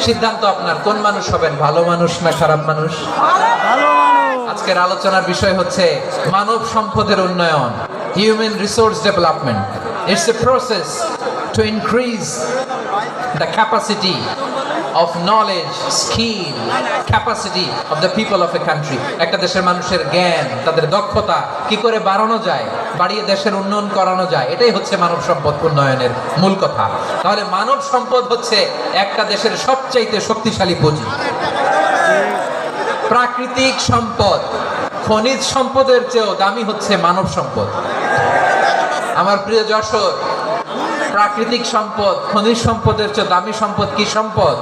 সিদ্ধান্ত আপনার, কোন মানুষ হবেন, ভালো মানুষ না খারাপ মানুষ? আজকের আলোচনার বিষয় হচ্ছে মানব সম্পদের উন্নয়ন, human resource development. It's a process to increase the capacity of knowledge, skill, capacity of the people of a country. একটা দেশের মানুষের জ্ঞান, তাদের দক্ষতা কি করে বাড়ানো যায়, বাড়িয়ে দেশের উন্নয়ন করানো যায়, এটাই হচ্ছে মানব সম্পদ উন্নয়নের মূল কথা। তাহলে মানব সম্পদ হচ্ছে একটা দেশের সবচাইতে শক্তিশালী পুঁজি। প্রাকৃতিক সম্পদ, খনিজ সম্পদের চেয়েও দামি হচ্ছে মানব সম্পদ। আমার প্রিয় যশোর, প্রাকৃতিক সম্পদ, খনিজ সম্পদের চেয়ে দামি সম্পদ কি সম্পদ?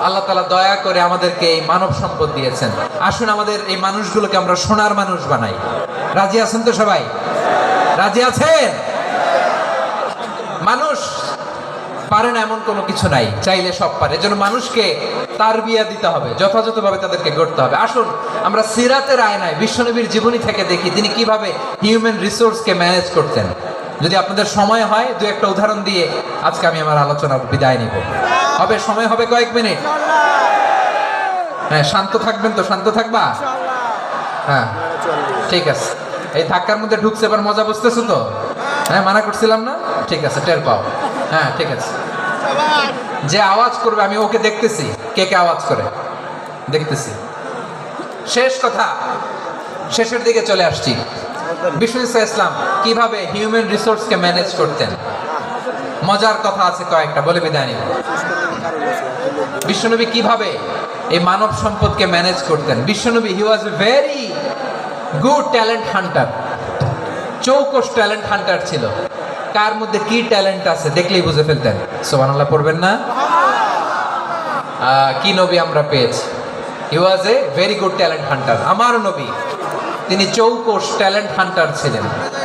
আল্লাহ তাআলা দয়া করে আমাদেরকে এই মানব সম্পদ দিয়েছেন। আসুন আমাদের এই মানুষগুলোকে আমরা সোনার মানুষ বানাই। রাজি আছেন তো সবাই? রাজি আছেন? মানুষ পারে না এমন কোনো কিছু নাই, চাইলে সব পারে। এজন্য মানুষকে তারবিয়া দিতে হবে, যথাযথভাবে তাদেরকে গড়তে হবে। আসুন আমরা সিরাতের আয়নায় বিশ্বনবীর জীবনী থেকে দেখি তিনি কিভাবে হিউম্যান রিসোর্সকে ম্যানেজ করতেন। যদি আপনাদের সময় হয়, দু একটা উদাহরণ দিয়ে আজকে আমি আমার আলোচনা বিদায় নিব। হবে সময় হবে কয়েক মিনিট? হ্যাঁ, শান্ত থাকবেন তো? শান্ত থাকবা? হ্যাঁ, ঠিক আছে। এই ধাক্কার মধ্যে ঢুকছে, এবার মজা বুঝতেছো তো? হ্যাঁ, মানা করছিলাম না? ঠিক আছে, টের পাও। হ্যাঁ, ঠিক আছে। যে আওয়াজ করবে আমি ওকে দেখতেছি, কে কে আওয়াজ করে দেখতেছি। শেষ কথা, শেষের দিকে চলে আসছি। বিষ্ণু ইসলাম কিভাবে হিউম্যান রিসোর্সকে ম্যানেজ করতেন, মজার কথা আছে কয়েকটা, বলে বিদায় নিব। বিশ্বনবী কিভাবে এই মানব সম্পদকে ম্যানেজ করতেন। বিশ্বনবী he was a very good talent hunter, চৌকস ট্যালেন্ট হান্টার ছিল। কার মধ্যে কি ট্যালেন্ট আছে দেখলেই বুঝে ফেলতেন। সুবহানাল্লাহ পড়বেন না? কি নবী আমরা পেয়েছি। He was a very good talent hunter. আমার নবী তিনি চৌকস ট্যালেন্ট হান্টার ছিলেন।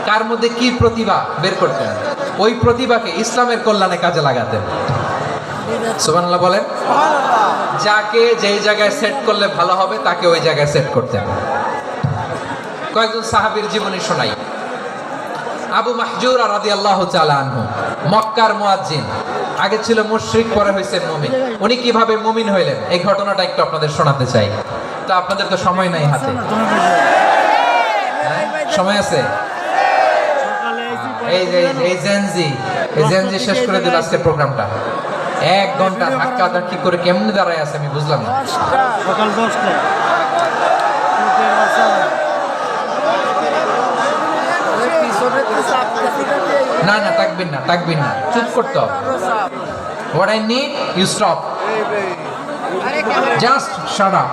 কার মধ্যে কি প্রতিভা বের করতেন, ওই প্রতিভাকে ইসলামের কল্যাণে কাজে লাগাতেন। সুবহানাল্লাহ বলেন। যাকে যেই জায়গায় সেট করলে ভালো হবে তাকে ওই জায়গায় সেট করতেন। কয়েকজন সাহাবীর জীবনী শোনাই। আবু মাহজুরা রাদিয়াল্লাহু তাআলা আনহু মক্কার মুয়াজ্জিন, আগে ছিল মুশরিক পরে হয়েছে মুমিন। উনি কিভাবে মুমিন হইলেন এই ঘটনাটা একটু আপনাদের শোনাতে চাই। তো আপনাদের তো সময় নাই হাতে, সময় আছে? এই জেনজি শেষ করে দিল আজকের প্রোগ্রামটা। 1 ঘন্টা ধাক্কা ধাক্কি করে কেমনে দাঁড়ায় আছে আমি বুঝলাম না। সকাল 10টায় না না তাকবির না, চুপ করতে হবে। What I need, you stop. Just shut up.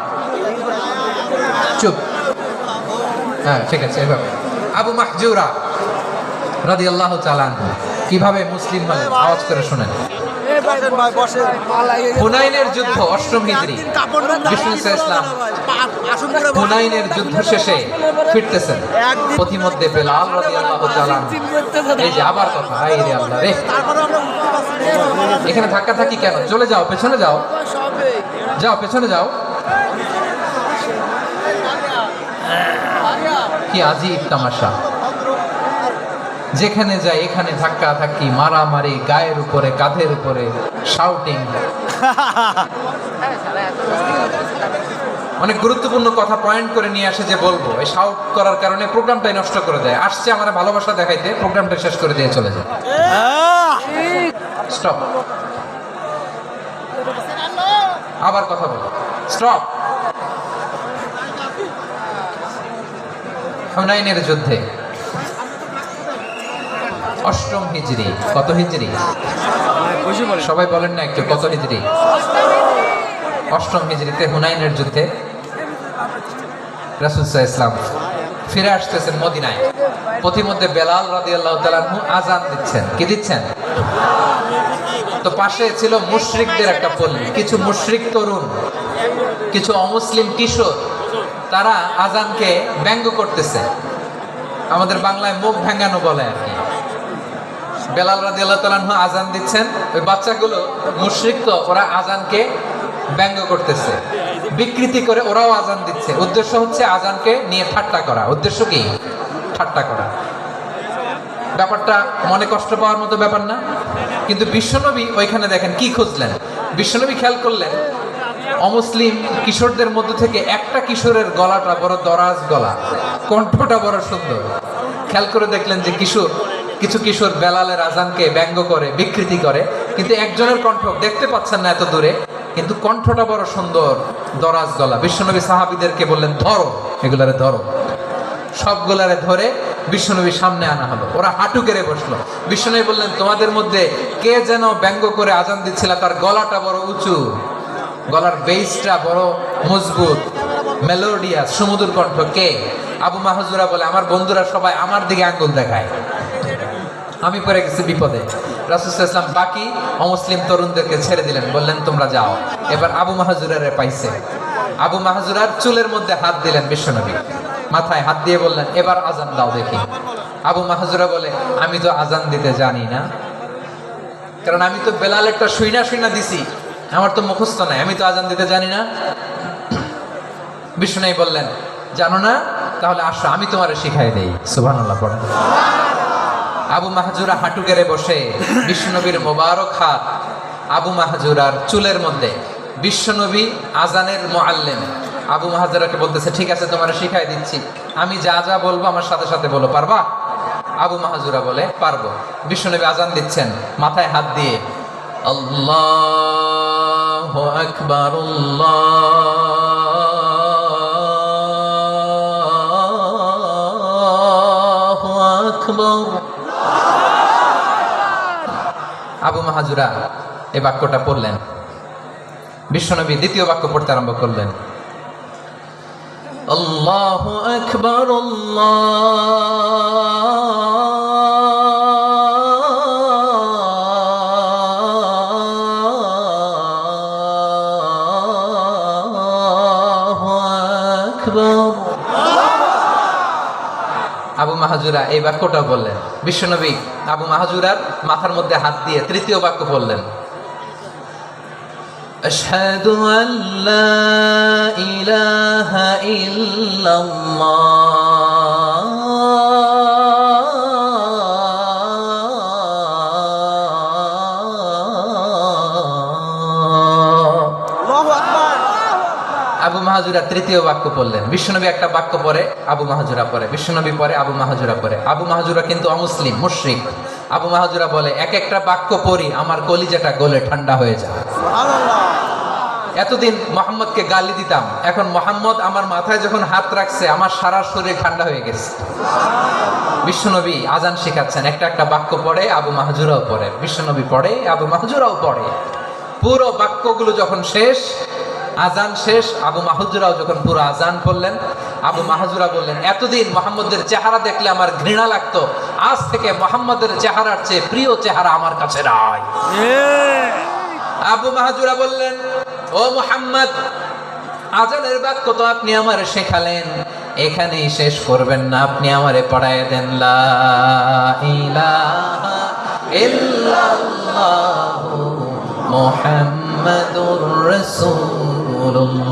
চুপ। হ্যাঁ ঠিক আছে, এভাবে। আবু মাহজুরা রাদিয়াল্লাহু তাআলা আনহু কিভাবে মুসলিম হলেন আওয়াজ করে শুনেন। হুনাইনের যুদ্ধ 8ম হিজরি, বিষ্ণু ইসলাম হুনাইনের যুদ্ধ শেষে ফিরতেছেন। পথিমধ্যে বেলাল রাদিয়াল্লাহু তাআলা আনহু, এই যে আবার কথা, এই রে আল্লাহ রে, এখানে ধাক্কা থাকি কেন? চলে যাও, পেছনে যাও, যাও পেছনে যাও। কি আজীব তামাশা, যেখানে যায় এখানে ধাক্কা ধাক্কি, মারামারি, গায়ের উপরে কাঁধের উপরে শাউটিং। অনেক গুরুত্বপূর্ণ কথা পয়েন্ট করে নিয়ে আসে যে বলবো, এই শাউট করার কারণে প্রোগ্রামটাই নষ্ট করে দেয়। আসছে আমার ভালোবাসা দেখাইতে, প্রোগ্রামটা শেষ করে দিয়ে চলে যায়। স্টপ, আবার কথা বলো, স্টপ। হুনাইনের যুদ্ধে 8ম হিজরি, কত হিজরি সবাই বলেন না একটু, কত হিজরি? 8ম হিজরিতে হুনাইনের যুদ্ধে রাসূল সাল্লাল্লাহু আলাইহি ওয়াসাল্লাম ফিরে আসতেছেন মদিনায়। পথিমধ্যে বেলাল রাদিয়াল্লাহু তাআলা আনহু আযান দিচ্ছেন। কি দিচ্ছেন? তো পাশে ছিল মুশরিকদের একটা পল্লী, কিছু মুশরিক তরুণ, কিছু অমুসলিম কিশোর, তারা আযানকে ব্যঙ্গ করতেছে। আমাদের বাংলায় মুখ ভেঙ্গানো বলে আর কি। বেলাল রাদিয়াল্লাহু তাআলা আনহু আযান দিচ্ছেন, ওই বাচ্চাগুলো মুশরিক, তো ওরা আযানকে ব্যঙ্গ করতেছে, বিকৃতি করে ওরাও আযান দিচ্ছে। উদ্দেশ্য হচ্ছে আযানকে নিয়ে ঠাট্টা করা। উদ্দেশ্য কি? ঠাট্টা করা। ব্যাপারটা মনে কষ্ট পাওয়ার মতো ব্যাপার না? কিন্তু বিশ্বনবী ওইখানে দেখেন কি খুঁজলেন। বিশ্বনবী খেয়াল করলেন অমুসলিম কিশোরদের মধ্যে থেকে একটা কিশোরের গলাটা বড় দরাজ গলা, কণ্ঠটা বড় সুন্দর। খেয়াল করে দেখলেন যে কিছু কিশোর বেলালের আযানকে ব্যঙ্গ করে, বিকৃতি করে, কিন্তু একজনের কণ্ঠ দেখতে পাচ্ছেন না এত দূরে, কিন্তু কণ্ঠটা বড় সুন্দর, দরাজ গলা। বিশ্বনবী সাহাবীদেরকে বললেন, ধরো এগুলারে, ধরো। সবগুলারে ধরে বিশ্বনবীর সামনে আনা হলো। ওরা হাঁটু গেড়ে বসলো। বিশ্বনবী বললেন, তোমাদের মধ্যে কে যেন ব্যঙ্গ করে আযান দিচ্ছিল, তার গলাটা বড় উঁচু, গলার বেসটা বড় মজবুত, মেলোডিয়াস, সুমধুর কণ্ঠ। কে? আবু মাহজুরা বলে, আমার বন্ধুরা সবাই আমার দিকে আঙ্গুল দেখায়, আমি পড়ে গেছি বিপদে। রাসূল সাল্লাল্লাহু আলাইহি ওয়াসাল্লাম বাকি অমুসলিম তরুণদেরকে ছেড়ে দিলেন, বললেন তোমরা যাও। এবার আবু মাহজুরারে পাইছে। আবু মাহজুরার চুলের মধ্যে হাত দিলেন বিশ্বনবী, মাথায় হাত দিয়ে বললেন, এবার আযান দাও দেখি। আবু মাহজুরা বলে, আমি তো আযান দিতে জানি না, কারণ আমি তো বেলালেরটা শুইনা দিছি, আমার তো মুখস্থ নাই, আমি তো আযান দিতে জানি না। বিশ্বনবী বললেন, জানো না? তাহলে আসো, আমি তোমারে শিখাই দেই। সুবহানাল্লাহ পড়েন। আবু মাহজুরা হাঁটু গেড়ে বসে, বিশ্বনবীর মোবারক হাত আবু মাহজুরার চুলের মধ্যে। বিশ্বনবী আযানের মুআল্লিম আবু মাহজুরাকে বলতেছে, ঠিক আছে তোমারে শিখাই দিচ্ছি, আমি যা যা বলবো আমার সাথে সাথে বলো, পারবা? আবু মাহজুরা বলে, পারবো। বিশ্বনবী আযান দিচ্ছেন, মাথায় হাত দিয়ে আল্লাহু আকবার, আল্লাহু আকবার। আবু মাহজুরা এই বাক্যটা পড়লেন। বিশ্বনবী দ্বিতীয় বাক্য পড়তে আরম্ভ করলেন, আল্লাহু আকবার, আল্লাহু আকবার। আবু মাহজুরা এই বাক্যটা বললেন। বিশ্বনবী আবু মাহজুরার মাথার মধ্যে হাত দিয়ে তৃতীয় বাক্য বললেন, أشهد أن لا إله إلا الله আল্লাহু আকবার। আবু মাহাজুরা তৃতীয় বাক্য পড়লেন। বিশ্বনবী একটা বাক্য পরে আবু মাহাজুরা পরে, বিশ্বনবী পরে আবু মাহাজুরা পরে। আবু মাহাজুরা কিন্তু অমুসলিম, মুশরিক। আবু মাহাজুরা বলে, এক একটা বাক্য পড়ি আমার কলিজাটা গলে ঠান্ডা হয়ে যায়। সুবহানাল্লাহ। এতদিন মোহাম্মদকে গালি দিতাম, এখন মোহাম্মদ আমার মাথায় যখন হাত রাখছে আমার সারা শরীর ঠান্ডা হয়ে গেছে। বিশ্বনবী আজান শেখাচ্ছেন, একটা একটা বাক্য পড়ে আবু মাহাজুরাও পড়ে, বিশ্বনবী পড়ে আবু মাহাজুরাও পড়ে। পুরো বাক্যগুলো যখন শেষ, আজান শেষ, আবু মাহাজুরাও যখন পুরো আজান পড়লেন, আবু মাহাজুরা বললেন, এতদিন মোহাম্মদের চেহারা দেখলে আমার ঘৃণা লাগতো, আজ থেকে মোহাম্মদের চেহারার চেয়ে প্রিয় চেহারা আমার কাছে নাই। আবু মাহাজুরা বললেন, ও মুহাম্মদ, আজানের বাক্য তো আপনি আমারে শেখালেন, এখানেই শেষ করবেন না, আপনি আমারে পড়ায় দেন লা ইলাহা ইল্লাল্লাহু মুহাম্মাদুর রাসূলুল্লাহ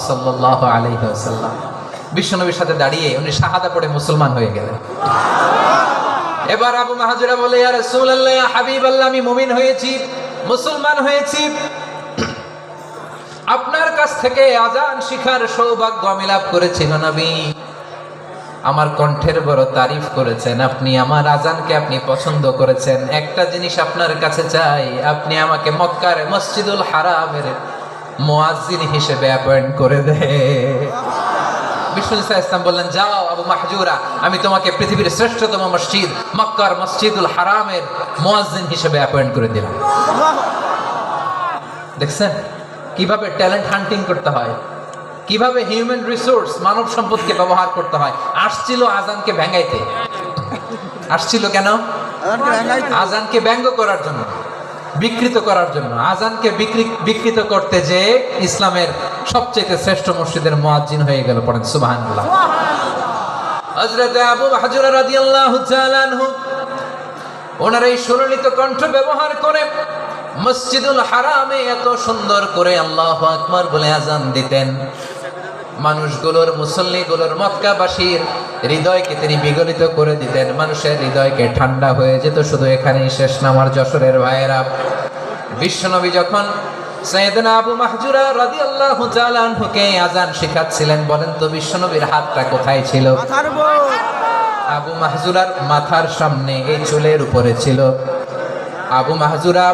সাল্লাল্লাহু আলাইহি ওয়াসাল্লাম। বিশ্বনবীর সাথে দাঁড়িয়ে উনি শাহাদা পড়ে মুসলমান হয়ে গেলেন। এবার আবু মাহাজুরা বলে, ইয়া রাসূলুল্লাহ, ইয়া হাবিবাল্লাহ, আমি মুমিন হয়েছি, মুসলমান হয়েছি, আপনার কাছ থেকে আজান শিখার সৌভাগ্য আমি লাভ করেছি নবী। আমার কণ্ঠের বড় তারিফ করেছেন, আপনি আমার আজানকে আপনি পছন্দ করেছেন। একটা জিনিস আপনার কাছে চাই, আপনি আমাকে মক্কার মসজিদুল হারামের মুয়াজ্জিন হিসেবে অ্যাপয়েন্ট করে দে। বিষ্ণু ইসলাম বললেন, যাও আবু মাহজুরা, আমি তোমাকে পৃথিবীর শ্রেষ্ঠতম মসজিদ মক্কার মসজিদুল হারামের মুয়াজ্জিন হিসেবে অ্যাপয়েন্ট করে দিলাম। দেখছেন কিভাবে ট্যালেন্ট হান্টিং করতে হয়, কিভাবে হিউম্যান রিসোর্স মানব সম্পদকে ব্যবহার করতে হয়। আসছিল আজানকে ভেঙাইতে, আসছিল কেন? আজানকে ব্যঙ্গ করার জন্য, বিকৃত করার জন্য। আজানকে বিকৃত করতে যে ইসলামের সবচেয়ে শ্রেষ্ঠ মসজিদের মুয়াজ্জিন হয়ে গেল। পড়েন সুবহানাল্লাহ। হযরত আবু মাহজুরা রাদিয়াল্লাহু তাআলা আনহু ওনার এই সুললিত কণ্ঠ ব্যবহার করে মসজিদুল হারামে এত সুন্দর করে আল্লাহু আকবার বলে আজান দিতেন। মানুষগুলোর, মুসল্লিগুলোর, মক্কাবাসীর হৃদয়কে তিনি বিগলিত করে দিতেন, মানুষের হৃদয়কে ঠান্ডা হয়ে যেত। শুধু এখানেই শেষ না আমার যশোরের ভাইয়েরা। বিশ্বনবী যখন সাইয়েদনা আবু মাহজুরা রাদিয়াল্লাহু তাআলা আনহুকে আজান শেখাচ্ছিলেন, বলেন তো বিশ্বনবীর হাতটা কোথায় ছিল? আবু মাহজুরার মাথার সামনে, এই চুলের উপরে ছিল। আবু মাহজুরা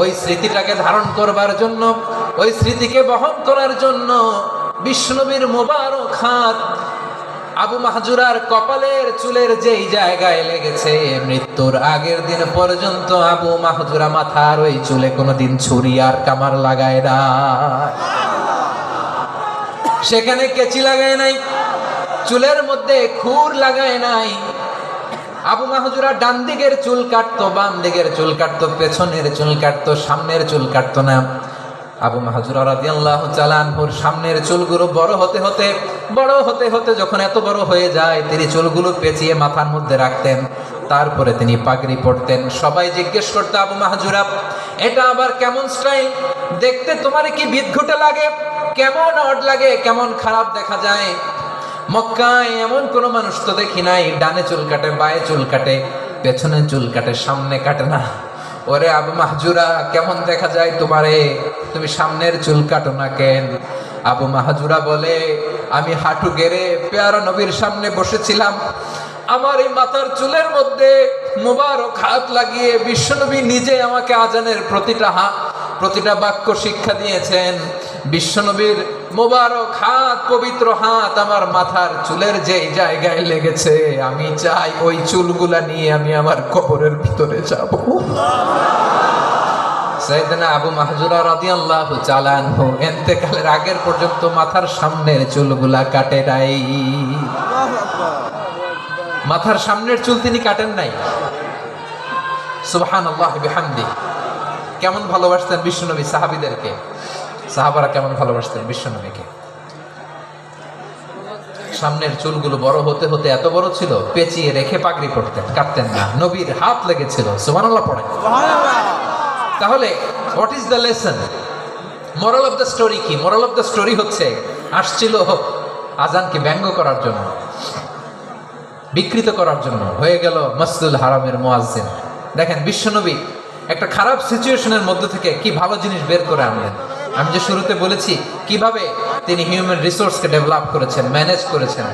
ওই স্মৃতিটাকে ধারণ করবার জন্য, ওই স্মৃতিকে বহন করার জন্য বিশ্বনবীর মোবারক হাত আবু মাহজুরার কপালের চুলের যেই জায়গায় লেগেছে, মৃত্যুর আগের দিন পর্যন্ত আবু মাহজুরা মাথার ওই চুলে কোনোদিন ছুরি আর কামার লাগায় না, সেখানে কেচি লাগায় নাই, চুলের মধ্যে খুর লাগায় নাই। আবু মাহজুরা ডান দিকের চুল কাটতো, বাম দিকের চুল কাটতো, পেছনের চুল কাটতো, সামনের চুল কাটতো না। আবু মাহজুরা রাদিয়াল্লাহু তাআলা আনহুর সামনের চুলগুলো বড় হতে হতে যখন এত বড় হয়ে যায়, তিনি চুলগুলো পেঁচিয়ে মাথার মধ্যে রাখতেন, তারপরে তিনি পাগড়ি পরতেন। সবাই জিজ্ঞেস করতো, আবু মাহজুরা, এটা আবার কেমন স্টাইল? দেখতে তোমার কি বিদঘুটে লাগে? কেমন অড লাগে? কেমন খারাপ দেখা যায়? মক্কায় এমন কোন মানুষ তো দেখি নাই, ডানে চুল কাটে, বায়ে চুল কাটে, পেছনে চুল কাটে, সামনে কাটে না। ওরে আবু মাহজুরা, কেমন দেখা যায় তোমারে? তুমি সামনের চুল কাটো না কেন? আবু মাহজুরা বলে, আমি হাঁটু গেড়ে পেয়ারা নবীর সামনে বসেছিলাম, আমার এই মাথার চুলের মধ্যে মুবারক হাত লাগিয়ে বিশ্বনবী নিজে আমাকে আজানের প্রতিটা বাক্য শিক্ষা দিয়েছেন। বিশ্বনবীর মোবারক হাত, পবিত্র হাত আমার মাথার চুলের যে জায়গায় লেগেছে, আমি চাই ওই চুলগুলা নিয়ে আমি আমার কবরের ভিতরে যাব। সাইয়েদনা আবু মাহজুরা রাদিয়াল্লাহু তাআলা আনহু ইন্তেকালের আগের পর্যন্ত মাথার সামনের চুলগুলা কাটে নাই। মাথার সামনের চুল তিনি কাটেন নাই। সুবহানাল্লাহি বিহামদি। কেমন ভালোবাসতেন বিশ্বনবী সাহাবীদেরকে, সাহাবারা কেমন ভালোবাসতেন বিশ্বনবীকে। সামনের চুলগুলো বড় হতে হতে এত বড় ছিল, পেঁচিয়ে রেখে পাগড়ি পরতেন, কাটতেন না। নবীর হাত লেগেছিল। সুবহানাল্লাহ পড়েন। তাহলে what is the lesson? Moral of the story কি? মোরাল অফ দ্য স্টোরি হচ্ছে, আসছিল আজানকে ব্যঙ্গ করার জন্য, বিকৃত করার জন্য, হয়ে গেল মসজিদুল হারামের মুয়াজ্জিন। দেখেন বিশ্বনবী একটা খারাপ সিচুয়েশনের মধ্যে থেকে কি ভালো জিনিস বের করে আনলেন। আমি যে শুরুতে বলেছি কিভাবে তিনি হিউম্যান রিসোর্সকে ডেভেলপ করেছেন, ম্যানেজ করেছেন।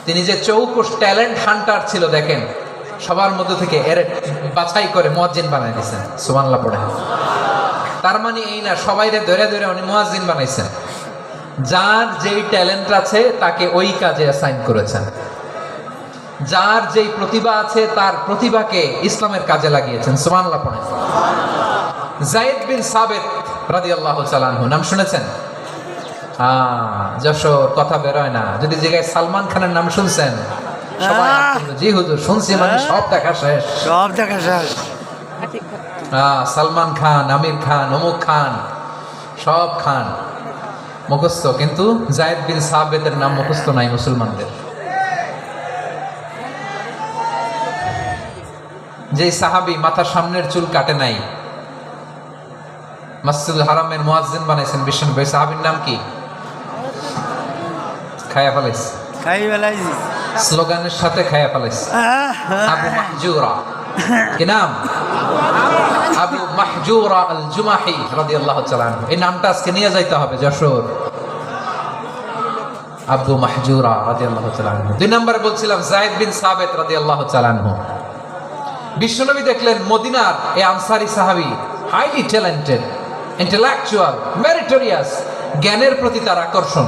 তিনি যে চৌকুশ ট্যালেন্ট হান্টার ছিল, দেখেন সবার মধ্যে থেকে এর বাছাই করে মুয়াজ্জিন বানাই দিয়েছেন। সুবহানাল্লাহ পড়ে। তার মানে এই না সবাইরে ধরে ধরে উনি মুয়াজ্জিন বানাইছেন। যার যেই ট্যালেন্ট আছে তাকে ওই কাজে অ্যাসাইন করেছেন। যার যেই প্রতিভা আছে তার প্রতিভাকে ইসলামের কাজে লাগিয়েছেন। সুবহানাল্লাহ পড়ে। যায়েদ বিন সাবিত রাদিয়াল্লাহু তাআলা আনহু নাম শুনেছেন? যশোর কথা বেরোয় না। যদি জায়গায় সালমান খানের নাম শুনছেন সবাই জি হুজুর শুনছি, মানে সব দেখা শেষ, সব দেখা শেষ। সালমান খান, আমির খান, অমুক খান, সব খান মুখস্থ, কিন্তু যায়েদ বিন সাবিতের নাম মুখস্থ নাই মুসলমানদের। যে সাহাবী মাথার সামনের চুল কাটে নাই, মসজিদুল হারামের মুয়াজ্জিন বানাইছেন বিশ্বনবী, সাহাবীর নাম কি? খায়া ফেলাইছে, খাই বেলাইছি। স্লোগানের সাথে খায়া ফেলাইছে। আবু মাহজুরা, কি নাম? আবু মাহজুরা আল জুমাহি রাদিয়াল্লাহু তাআলা আনহু। এই নামটা আজকে নিয়ে যাইতে হবে যশোর। আবু মাহজুরা রাদিয়াল্লাহু তাআলা আনহু। দুই নম্বরে বলছিলাম যায়েদ বিন সাবিত রাদিয়াল্লাহু তাআলা আনহু। বিশ্বনবী দেখলেন মদিনার এই আনসারী সাহাবী হাইলি ট্যালেন্টেড, ইন্টেলেকচুয়াল, মেরিটোরিয়াস, জ্ঞানের প্রতি তার আকর্ষণ,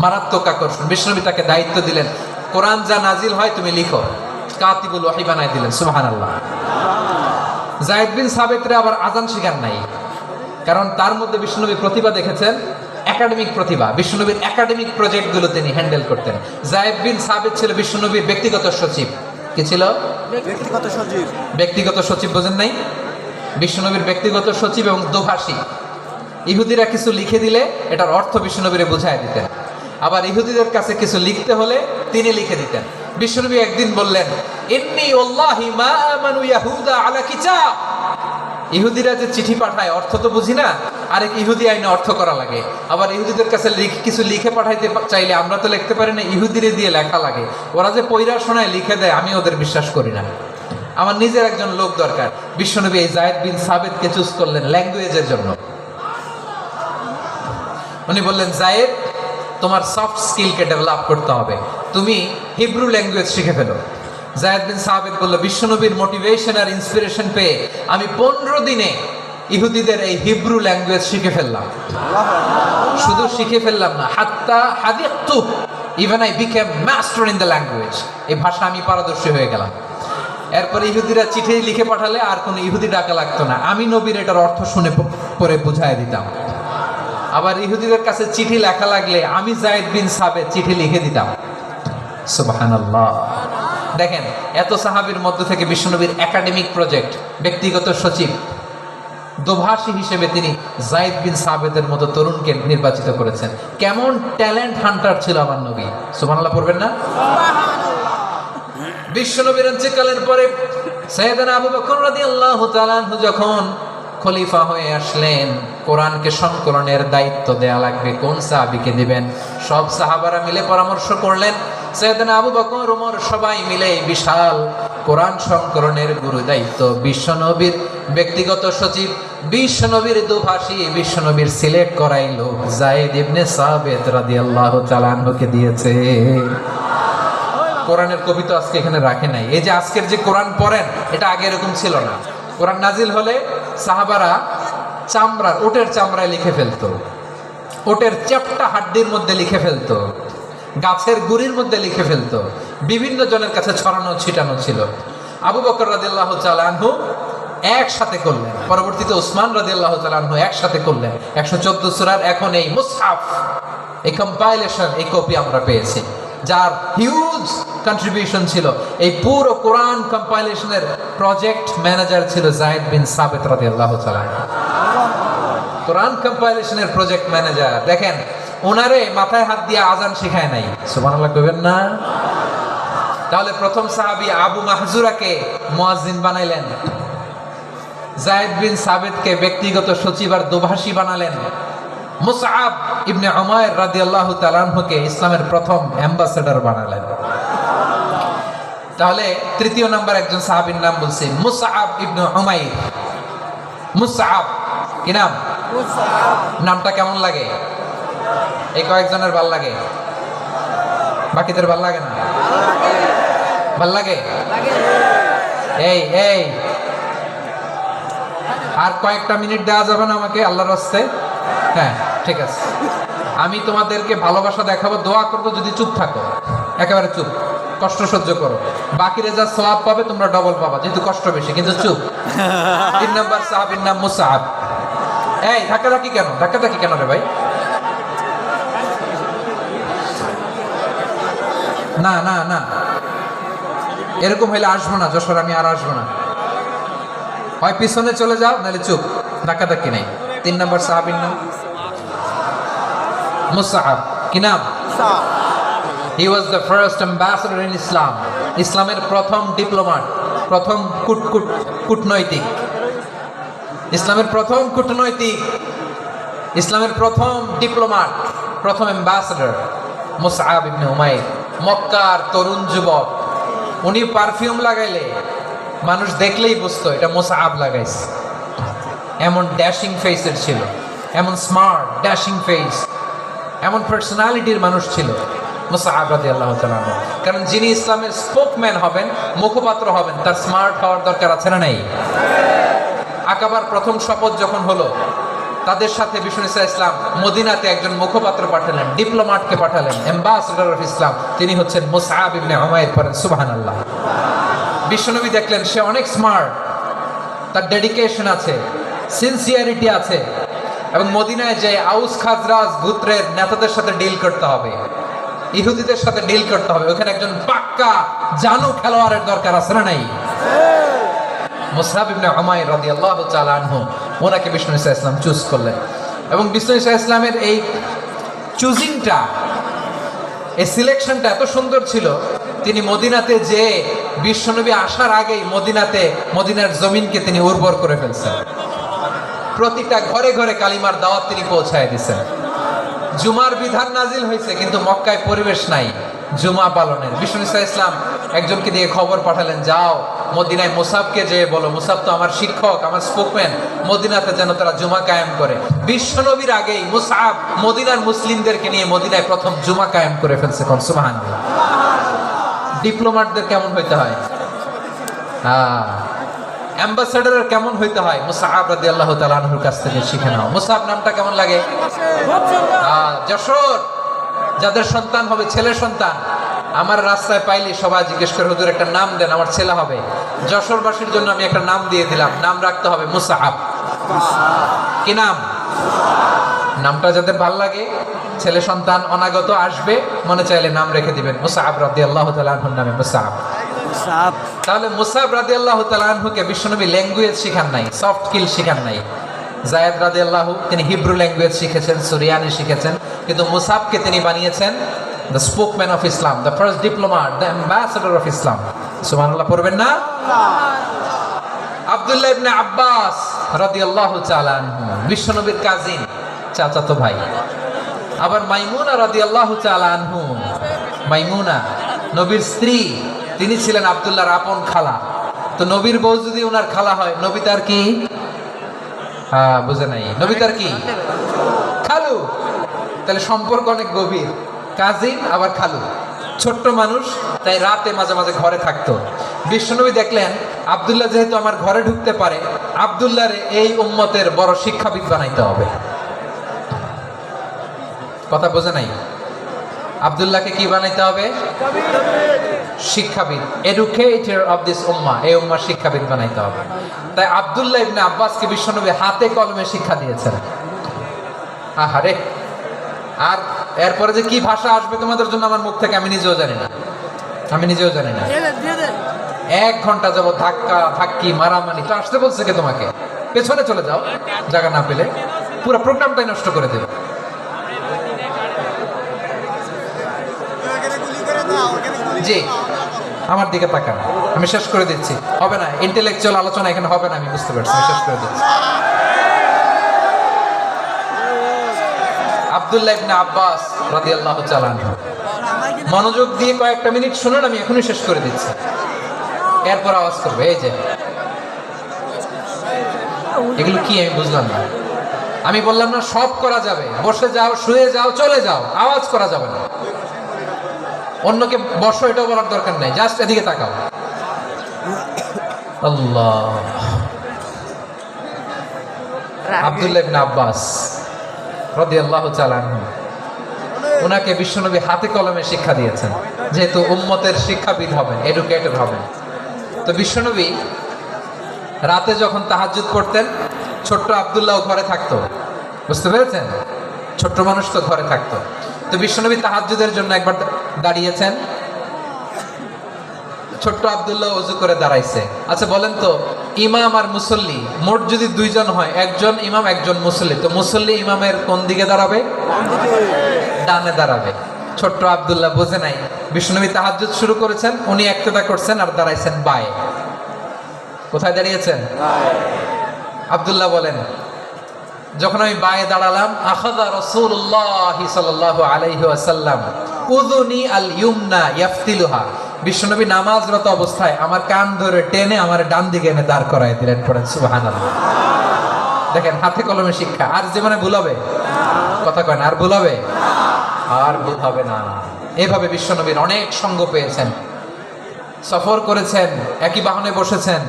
মারাত্মক আকর্ষণ। বিশ্বনবী তাকে দায়িত্ব দিলেন, কোরআন যা নাজিল হয় তুমি লিখো, কাতিবুল ওয়াহি বানায় দিলেন। সুবহানাল্লাহ। যায়েদ বিন সাবিতরে আবার আজান শিখার নাই, কারণ তার মধ্যে বিশ্বনবী প্রতিভা দেখেছেন, একাডেমিক প্রতিভা। বিশ্বনবীর একাডেমিক প্রজেক্টগুলো তিনি হ্যান্ডেল করতেন। যায়েদ বিন সাবিত ছিল বিশ্বনবীর ব্যক্তিগত সচিব। কি ছিল? ব্যক্তিগত সচিব। ব্যক্তিগত সচিব বোঝেন নাই? বিশ্বনবীর ব্যক্তিগত সচিব এবং দোভাষী। ইহুদিরা কিছু লিখে দিলে এটার অর্থ বিশ্বনবীরে বুঝায় দিতেন, আবার ইহুদিদের কাছে কিছু লিখতে হলে তিনি লিখে দিতেন। বিশ্বনবী একদিন বললেন, ইন্নী ওয়াল্লাহি মা আমানু ইয়াহুদা আলা কিতাব। ইহুদিরা যে চিঠি পাঠায় অর্থ তো বুঝি না, আরেক ইহুদি আইনে অর্থ করা লাগে। আবার ইহুদিদের কাছে কিছু লিখে পাঠাইতে চাইলে আমরা তো লিখতে পারি না, ইহুদিরে দিয়ে লেখা লাগে। ওরা যে পয়রা শোনায় লিখে দেয়, আমি ওদের বিশ্বাস করি না। আমার নিজের একজন লোক দরকার। বিশ্বনবী এই যায়েদ বিন সাবিতকে চুজ করলেন ল্যাঙ্গুয়েজের জন্য। উনি বললেন, যায়েদ তোমার সফট স্কিলকে ডেভেলপ করতে হবে, তুমি হিব্রু ল্যাঙ্গুয়েজ শিখে ফেলো। যায়েদ বিন সাবিত বলল, বিশ্বনবীর মোটিভেশন আর ইন্সপিরেশন পেয়ে আমি 15 দিনে ইহুদিদের এই হিব্রু ল্যাঙ্গুয়েজ শিখে ফেললাম। শুধু শিখে ফেললাম না, হাত্তা হাদিকতু, even I became master in the language. এই ভাষা আমি পারদর্শী হয়ে গেলাম। এরপরে ইহুদিরা চিঠি লিখে পাঠালে আর কোনো ইহুদি ডাকা লাগতো না, আমি নবীর এটার অর্থ শুনে পরে বুঝাই দিতাম। আবার ইহুদিদের কাছে চিঠি লেখা লাগলে আমি যায়েদ বিন সাবিত চিঠি লিখে দিতাম। সুবহানাল্লাহ। দেখেন এত সাহাবীর মধ্য থেকে বিশ্বনবীর একাডেমিক প্রজেক্ট, ব্যক্তিগত সচিব, দোভাষী হিসেবে তিনি যায়েদ বিন সাবিতের মতো তরুণকে নির্বাচিত করেছেন। কেমন ট্যালেন্ট হান্টার ছিল আমার নবী। সুবহানাল্লাহ পড়বেন না? বিশ্বনবীর ইন্তেকালের পরে সাইয়েদনা আবু বকর রাদিয়াল্লাহু তাআলা আনহু যখন খলিফা হয়ে আসলেন, কোরআনকে সংকলনের দায়িত্ব দেয়া লাগবে, কোন সাহাবীকে দিবেন? সব সাহাবারা মিলে পরামর্শ করলেন। সাইয়েদনা আবু বকর, ওমর সবাই মিলে বিশাল কোরআন সংকলনের গুরু দায়িত্ব বিশ্বনবীর ব্যক্তিগত সচিব, বিশ্বনবীর দোভাষী, বিশ্বনবীর সিলেক্ট করাইলো যায়েদ ইবনে সাবিত রাদিয়াল্লাহু তাআলা আনহুকে দিয়েছে। কোরআনের কবি তো আজকে এখানে রাখে নাই। এই যে আজকের যে কোরআন পড়েন, এটা আগে এরকম ছিল না। কোরআন নাজিল হলে সাহাবারা চামড়ার, ওটের চামড়ায় লিখে ফেলতো, ওটের চ্যাপ্টা হাড্ডির মধ্যে লিখে ফেলতো, গাছের গুড়ির মধ্যে লিখে ফেলতো, বিভিন্ন জনের কাছে ছড়ানো ছিটানো ছিল। আবু বকর রাদিয়াল্লাহু তাআলা আনহু একসাথে করলেন, পরবর্তীতে উসমান রাদিয়াল্লাহু তাআলা আনহু একসাথে করলেন। 114 সূরার এখন এই মুসহাফ, এই কম্পাইলেশন, এই কপি আমরা পেয়েছি, যার হিউজ কন্ট্রিবিউশন ছিল। এই পুরো কোরআন কম্পাইলেশনের প্রজেক্ট ম্যানেজার ছিল যায়েদ বিন সাবিত রাদিয়াল্লাহু তাআলা। কোরআন কম্পাইলেশনের প্রজেক্ট ম্যানেজার। দেখেন ওনারে মাথায় হাত দিয়ে আজান শিখায় নাই। সুবহানাল্লাহ কইবেন না? তাহলে প্রথম সাহাবী আবু মাহজুরাকে মুয়াজ্জিন বানাইলেন, যায়েদ বিন সাবিতকে ব্যক্তিগত সচিব আর দোভাষী বানালেন, মুসআব ইবনে উমাইর রাদিয়াল্লাহু তাআলা আনহুকে ইসলামের প্রথম অ্যাম্বাসেডর বানালেন। তাহলে তৃতীয় নাম্বার একজন সাহাবীর নাম বলছি, মুসআব ইবনে উমাইর। মুসআব কি নাম? নামটা কেমন লাগে? এই কয়েকজনের ভাল লাগে, বাকিদের ভাল লাগে না? ভাল লাগে? এই এই আর কয়েকটা মিনিট দেওয়া যাবে না আমাকে আল্লাহর রাস্তায়? হ্যাঁ ঠিক আছে, আমি তোমাদেরকে ভালোবাসা দেখাবো, দোয়া করবো যদি চুপ থাকো, একেবারে চুপ, কষ্ট সহ্য করো, বাকিরা যা সওয়াব পাবে তোমরা ডবল পাবা, যেহেতু কষ্ট বেশি, কিন্তু চুপ। 3 নম্বর সাহাবীর নাম মুসআব। এই ধাক্কাধাক্কি কেন, ধাক্কাধাক্কি কেন রে ভাই? না না না, এরকম হইলে আসবো না যশোর, আমি আর আসবো না। হয় পিছনে চলে যাও, নাহলে চুপ, ধাক্কাধাক্কি নেই। 3 নম্বর সাহাবীর নাম মুসআব। কি নাম? He was the first ambassador in Islam. ইসলামের প্রথম ডিপ্লোম্যাট, প্রথম কূটনৈতিক, ইসলামের প্রথম কূটনৈতিক, ইসলামের প্রথম ডিপ্লোম্যাট, প্রথম অ্যাম্বাসেডর মুসআব ইবনে উমাইর। মক্কার তরুণ যুবক, উনি পারফিউম লাগাইলে মানুষ দেখলেই বুঝতো এটা মুসআব লাগাইছে। এমন ড্যাশিং ফেসের ছিল, এমন স্মার্ট ড্যাশিং ফেস, এমন পার্সোনালিটির মানুষ ছিল মুসআব রাদিয়াল্লাহু তাআলা আনহু। কারণ যিনি ইসলামের স্পোকম্যান হবেন, মুখপাত্র হবেন, তার স্মার্ট হওয়ার দরকার আছে না নাই? আকাবার প্রথম শপথ যখন হলো, তাদের সাথে বিষ্ণু ইসলাম মদিনাতে একজন মুখপাত্র পাঠালেন, ডিপ্লোম্যাটকে পাঠালেন, অ্যাম্বাসেডর অফ ইসলাম, তিনি হচ্ছেন মুসআব ইবনে উমাইর। পড়েন সুবহানাল্লাহ। বিশ্বনবী দেখলেন সে অনেক স্মার্ট, তার ডেডিকেশন আছে, সিনসিয়ারিটি আছে, এবং মদিনায় যে আউস খাজরাজ গোত্রের নেতাদের সাথে ডিল করতে হবে, ইহুদিদের সাথে ডিল করতে হবে, ওখানে একজন পাক্কা জানু খেলোয়াড়ের দরকার আছে না নাই? মুসআব ইবনে উমাইর রাদিয়াল্লাহু তাআলা আনহু, ওনাকে বিষ্ণু ইসলাম চুজ করলেন। এবং বিষ্ণু ইসলামের এই চুজিংটা, এই সিলেকশনটা এত সুন্দর ছিল, তিনি মদিনাতে যে বিশ্বনবী আসার আগেই মদিনার জমিনকে তিনি উর্বর করে ফেলছেন। প্রতিটা ঘরে ঘরে কালিমার দাওয়াত তিনি পৌঁছায় দিয়েছেন। জুমার বিধান নাজিল হয়েছে, কিন্তু মক্কায় পরিবেশ নাই জুমা পালনের। বিষ্ণু ইসলাম একজনকে দিয়ে খবর পাঠালেন, যাও মদিনায় মুসাবকে যে বলো, মুসাব তো আমার শিক্ষক, আমার স্পোকম্যান, মদিনাতে যেন তারা জুমা কায়েম করে। বিশ্বনবীর আগেই মুসআব মদিনার মুসলিমদেরকে নিয়ে মদিনায় প্রথম জুমা কায়েম করে ফেলছে। কোন সুবহানাল্লাহ। ডিপ্লোম্যাটদের কেমন হইতে হয়, অ্যাম্বাসেডরের কেমন হইতে হয়, মুসআব রাদিয়াল্লাহু তাআলা আনহুর কাছ থেকে শিখে নাও। মুসআব নামটা কেমন লাগে? যশোর যাদের সন্তান হবে, ছেলে সন্তান, আমার রাস্তায় পাইলে সবাই জিজ্ঞেস করে, হুজুর একটা নাম দেন, আমার ছেলে হবে। যশোরবাসীর জন্য আমি একটা নাম দিয়ে দিলাম, নাম রাখতে হবে মুসআব। কি নাম? নামটা যাদের ভাল লাগে, ছেলে সন্তান অনাগত আসবে, মনে চাইলে নাম রেখে দিবেন মুসআব রাদিয়াল্লাহু তাআলা আনহুর নামে মুসআব। তাহলে মুসআব রাদিয়াল্লাহু তাআলা আনহুকে বিশ্বনবী ল্যাঙ্গুয়েজ শিখান নাই, সফট স্কিল শিখান নাই। যায়েদ রাদিয়াল্লাহু তিনি হিব্রু ল্যাঙ্গুয়েজ শিখেছেন, সুরিয়ানি শিখেছেন, কিন্তু মুসআবকে তিনি বানিয়েছেন the spokesman of Islam, the first diplomat, the ambassador of Islam. সুবহানাল্লাহ পড়বেন না? আব্দুল্লাহ ইবনে আব্বাস রাদিয়াল্লাহু তাআলা আনহু বিশ্বনবীর কাজিন, চাচাতো ভাই। আবার মাইমুনা রাদিয়াল্লাহু তাআলা আনহু, মাইমুনা নবীর স্ত্রী, তিনি ছিলেন আব্দুল্লাহর আপন খালা। তো নবীর বউ যদি ওনার খালা হয়, নবী তার কি? বুঝে নাই, নবী তার কি? খালু। তাহলে সম্পর্ক অনেক গভীর, কাজিন আবার খালু, ছোট্ট মানুষ, তাই রাতে মাঝে মাঝে ঘরে থাকতো। বিশ্বনবী দেখলেন আব্দুল্লাহ যেহেতু আমার ঘরে ঢুকতে পারে, আব্দুল্লাহরে এই উম্মতের বড় শিক্ষাবিদ বানাইতে হবে। কথা বোঝে নাই? আব্দুল্লাহকে কি বানাইতে হবে? শিক্ষাবিদ, এডুকেটর অফ দিস উম্মাহ, এই উম্মার শিক্ষাবিদ বানাইতে হবে। তাই আব্দুল্লাহ ইবনে আব্বাসকে বিশ্বনবী হাতে কলমে শিক্ষা দিয়েছেন। আহারে, আর এরপরে যে কি ভাষা আসবে তোমাদের জন্য আমার মুখ থেকে আমি নিজেও জানি না, আমি নিজেও জানি না। 1 ঘন্টা যাবো ধাক্কা ধাক্কি মারামারি, তো আসতে বলছে কে তোমাকে? পেছনে চলে যাও, জায়গা না পেলে পুরো প্রোগ্রামটাই নষ্ট করে দেবে। জি, আমার দিকে তাকান, আমি শেষ করে দিচ্ছি। হবে না, ইন্টেলেকচুয়াল আলোচনা এখানে হবে না, আমি বুঝতে পারছি, আমি শেষ করে দিচ্ছি। আব্দুল্লাহ ইবনে আব্বাস রাদিয়াল্লাহু তাআলা আনহু। মনোযোগ দিয়ে কয়েকটা মিনিট শুনুন, আমি এখনই শেষ করে দিচ্ছি, এরপর আওয়াজ করবে। এই যে এগুলো কি আমি বুঝলাম না। আমি বললাম না সব করা যাবে, বসে যাও, শুয়ে যাও, চলে যাও, আওয়াজ করা যাবে না। অন্যকে বসো এটাও বলার দরকার নেই, জাস্ট এদিকে তাকাও। আল্লাহ। আব্দুল্লাহ ইবনে আব্বাস রাদিয়াল্লাহু তাআলা আনহু, ওনাকে বিশ্বনবী হাতে কলমে শিক্ষা দিয়েছেন, যেহেতু উম্মতের শিক্ষাবিদ হবেন, এডুকেটেড হবেন। তো বিশ্বনবী রাতে যখন তাহাজ্জুদ পড়তেন, ছোট্ট আব্দুল্লাহ ঘরে থাকতো, বুঝতে পেরেছেন? ছোট্ট মানুষ তো ঘরে থাকতো। তো বিশ্বনবী তাহাজ্জুদের জন্য একবার দাঁড়িয়েছেন, ছোট্ট আব্দুল্লাহ ওযু করে দাঁড়াইছে। আচ্ছা বলেন তো, ইমাম আর মুসল্লি মোট যদি দুইজন হয়, একজন ইমাম একজন মুসল্লি, তো মুসল্লি ইমামের কোন দিকে দাঁড়াবে? ডানে দাঁড়াবে। ছোট্ট আব্দুল্লাহ বোঝে নাই, বিশ্বনবী তাহাজ্জুদ শুরু করেছেন, উনি একতেদা করছেন আর দাঁড়াইছেন বায়ে। কোথায় দাঁড়িয়েছেন? আব্দুল্লাহ বলেন, যখন আমি বায়ে দাঁড়ালাম, আখাযা রাসূলুল্লাহ সাল্লাল্লাহু আলাইহি ওয়াসাল্লাম উযুনি আল ইয়ুমনা ইয়াফতিলুহা, বিশ্বনবী নামাজরত অবস্থায় আমার কান ধরে টেনে আমার ডান দিকে এনে দাঁড় করায় দিলেন। পড়েন সুবহানাল্লাহ। দেখেন হাতে কলমে শিক্ষা। আর জীবনে ভুল হবে? কথা কয় না, আর ভুল হবে? আর ভুল হবে না। এভাবে বিশ্বনবীর অনেক সঙ্গ পেয়েছেন, সফর করেছেন, একই বাহনে বসেছেন,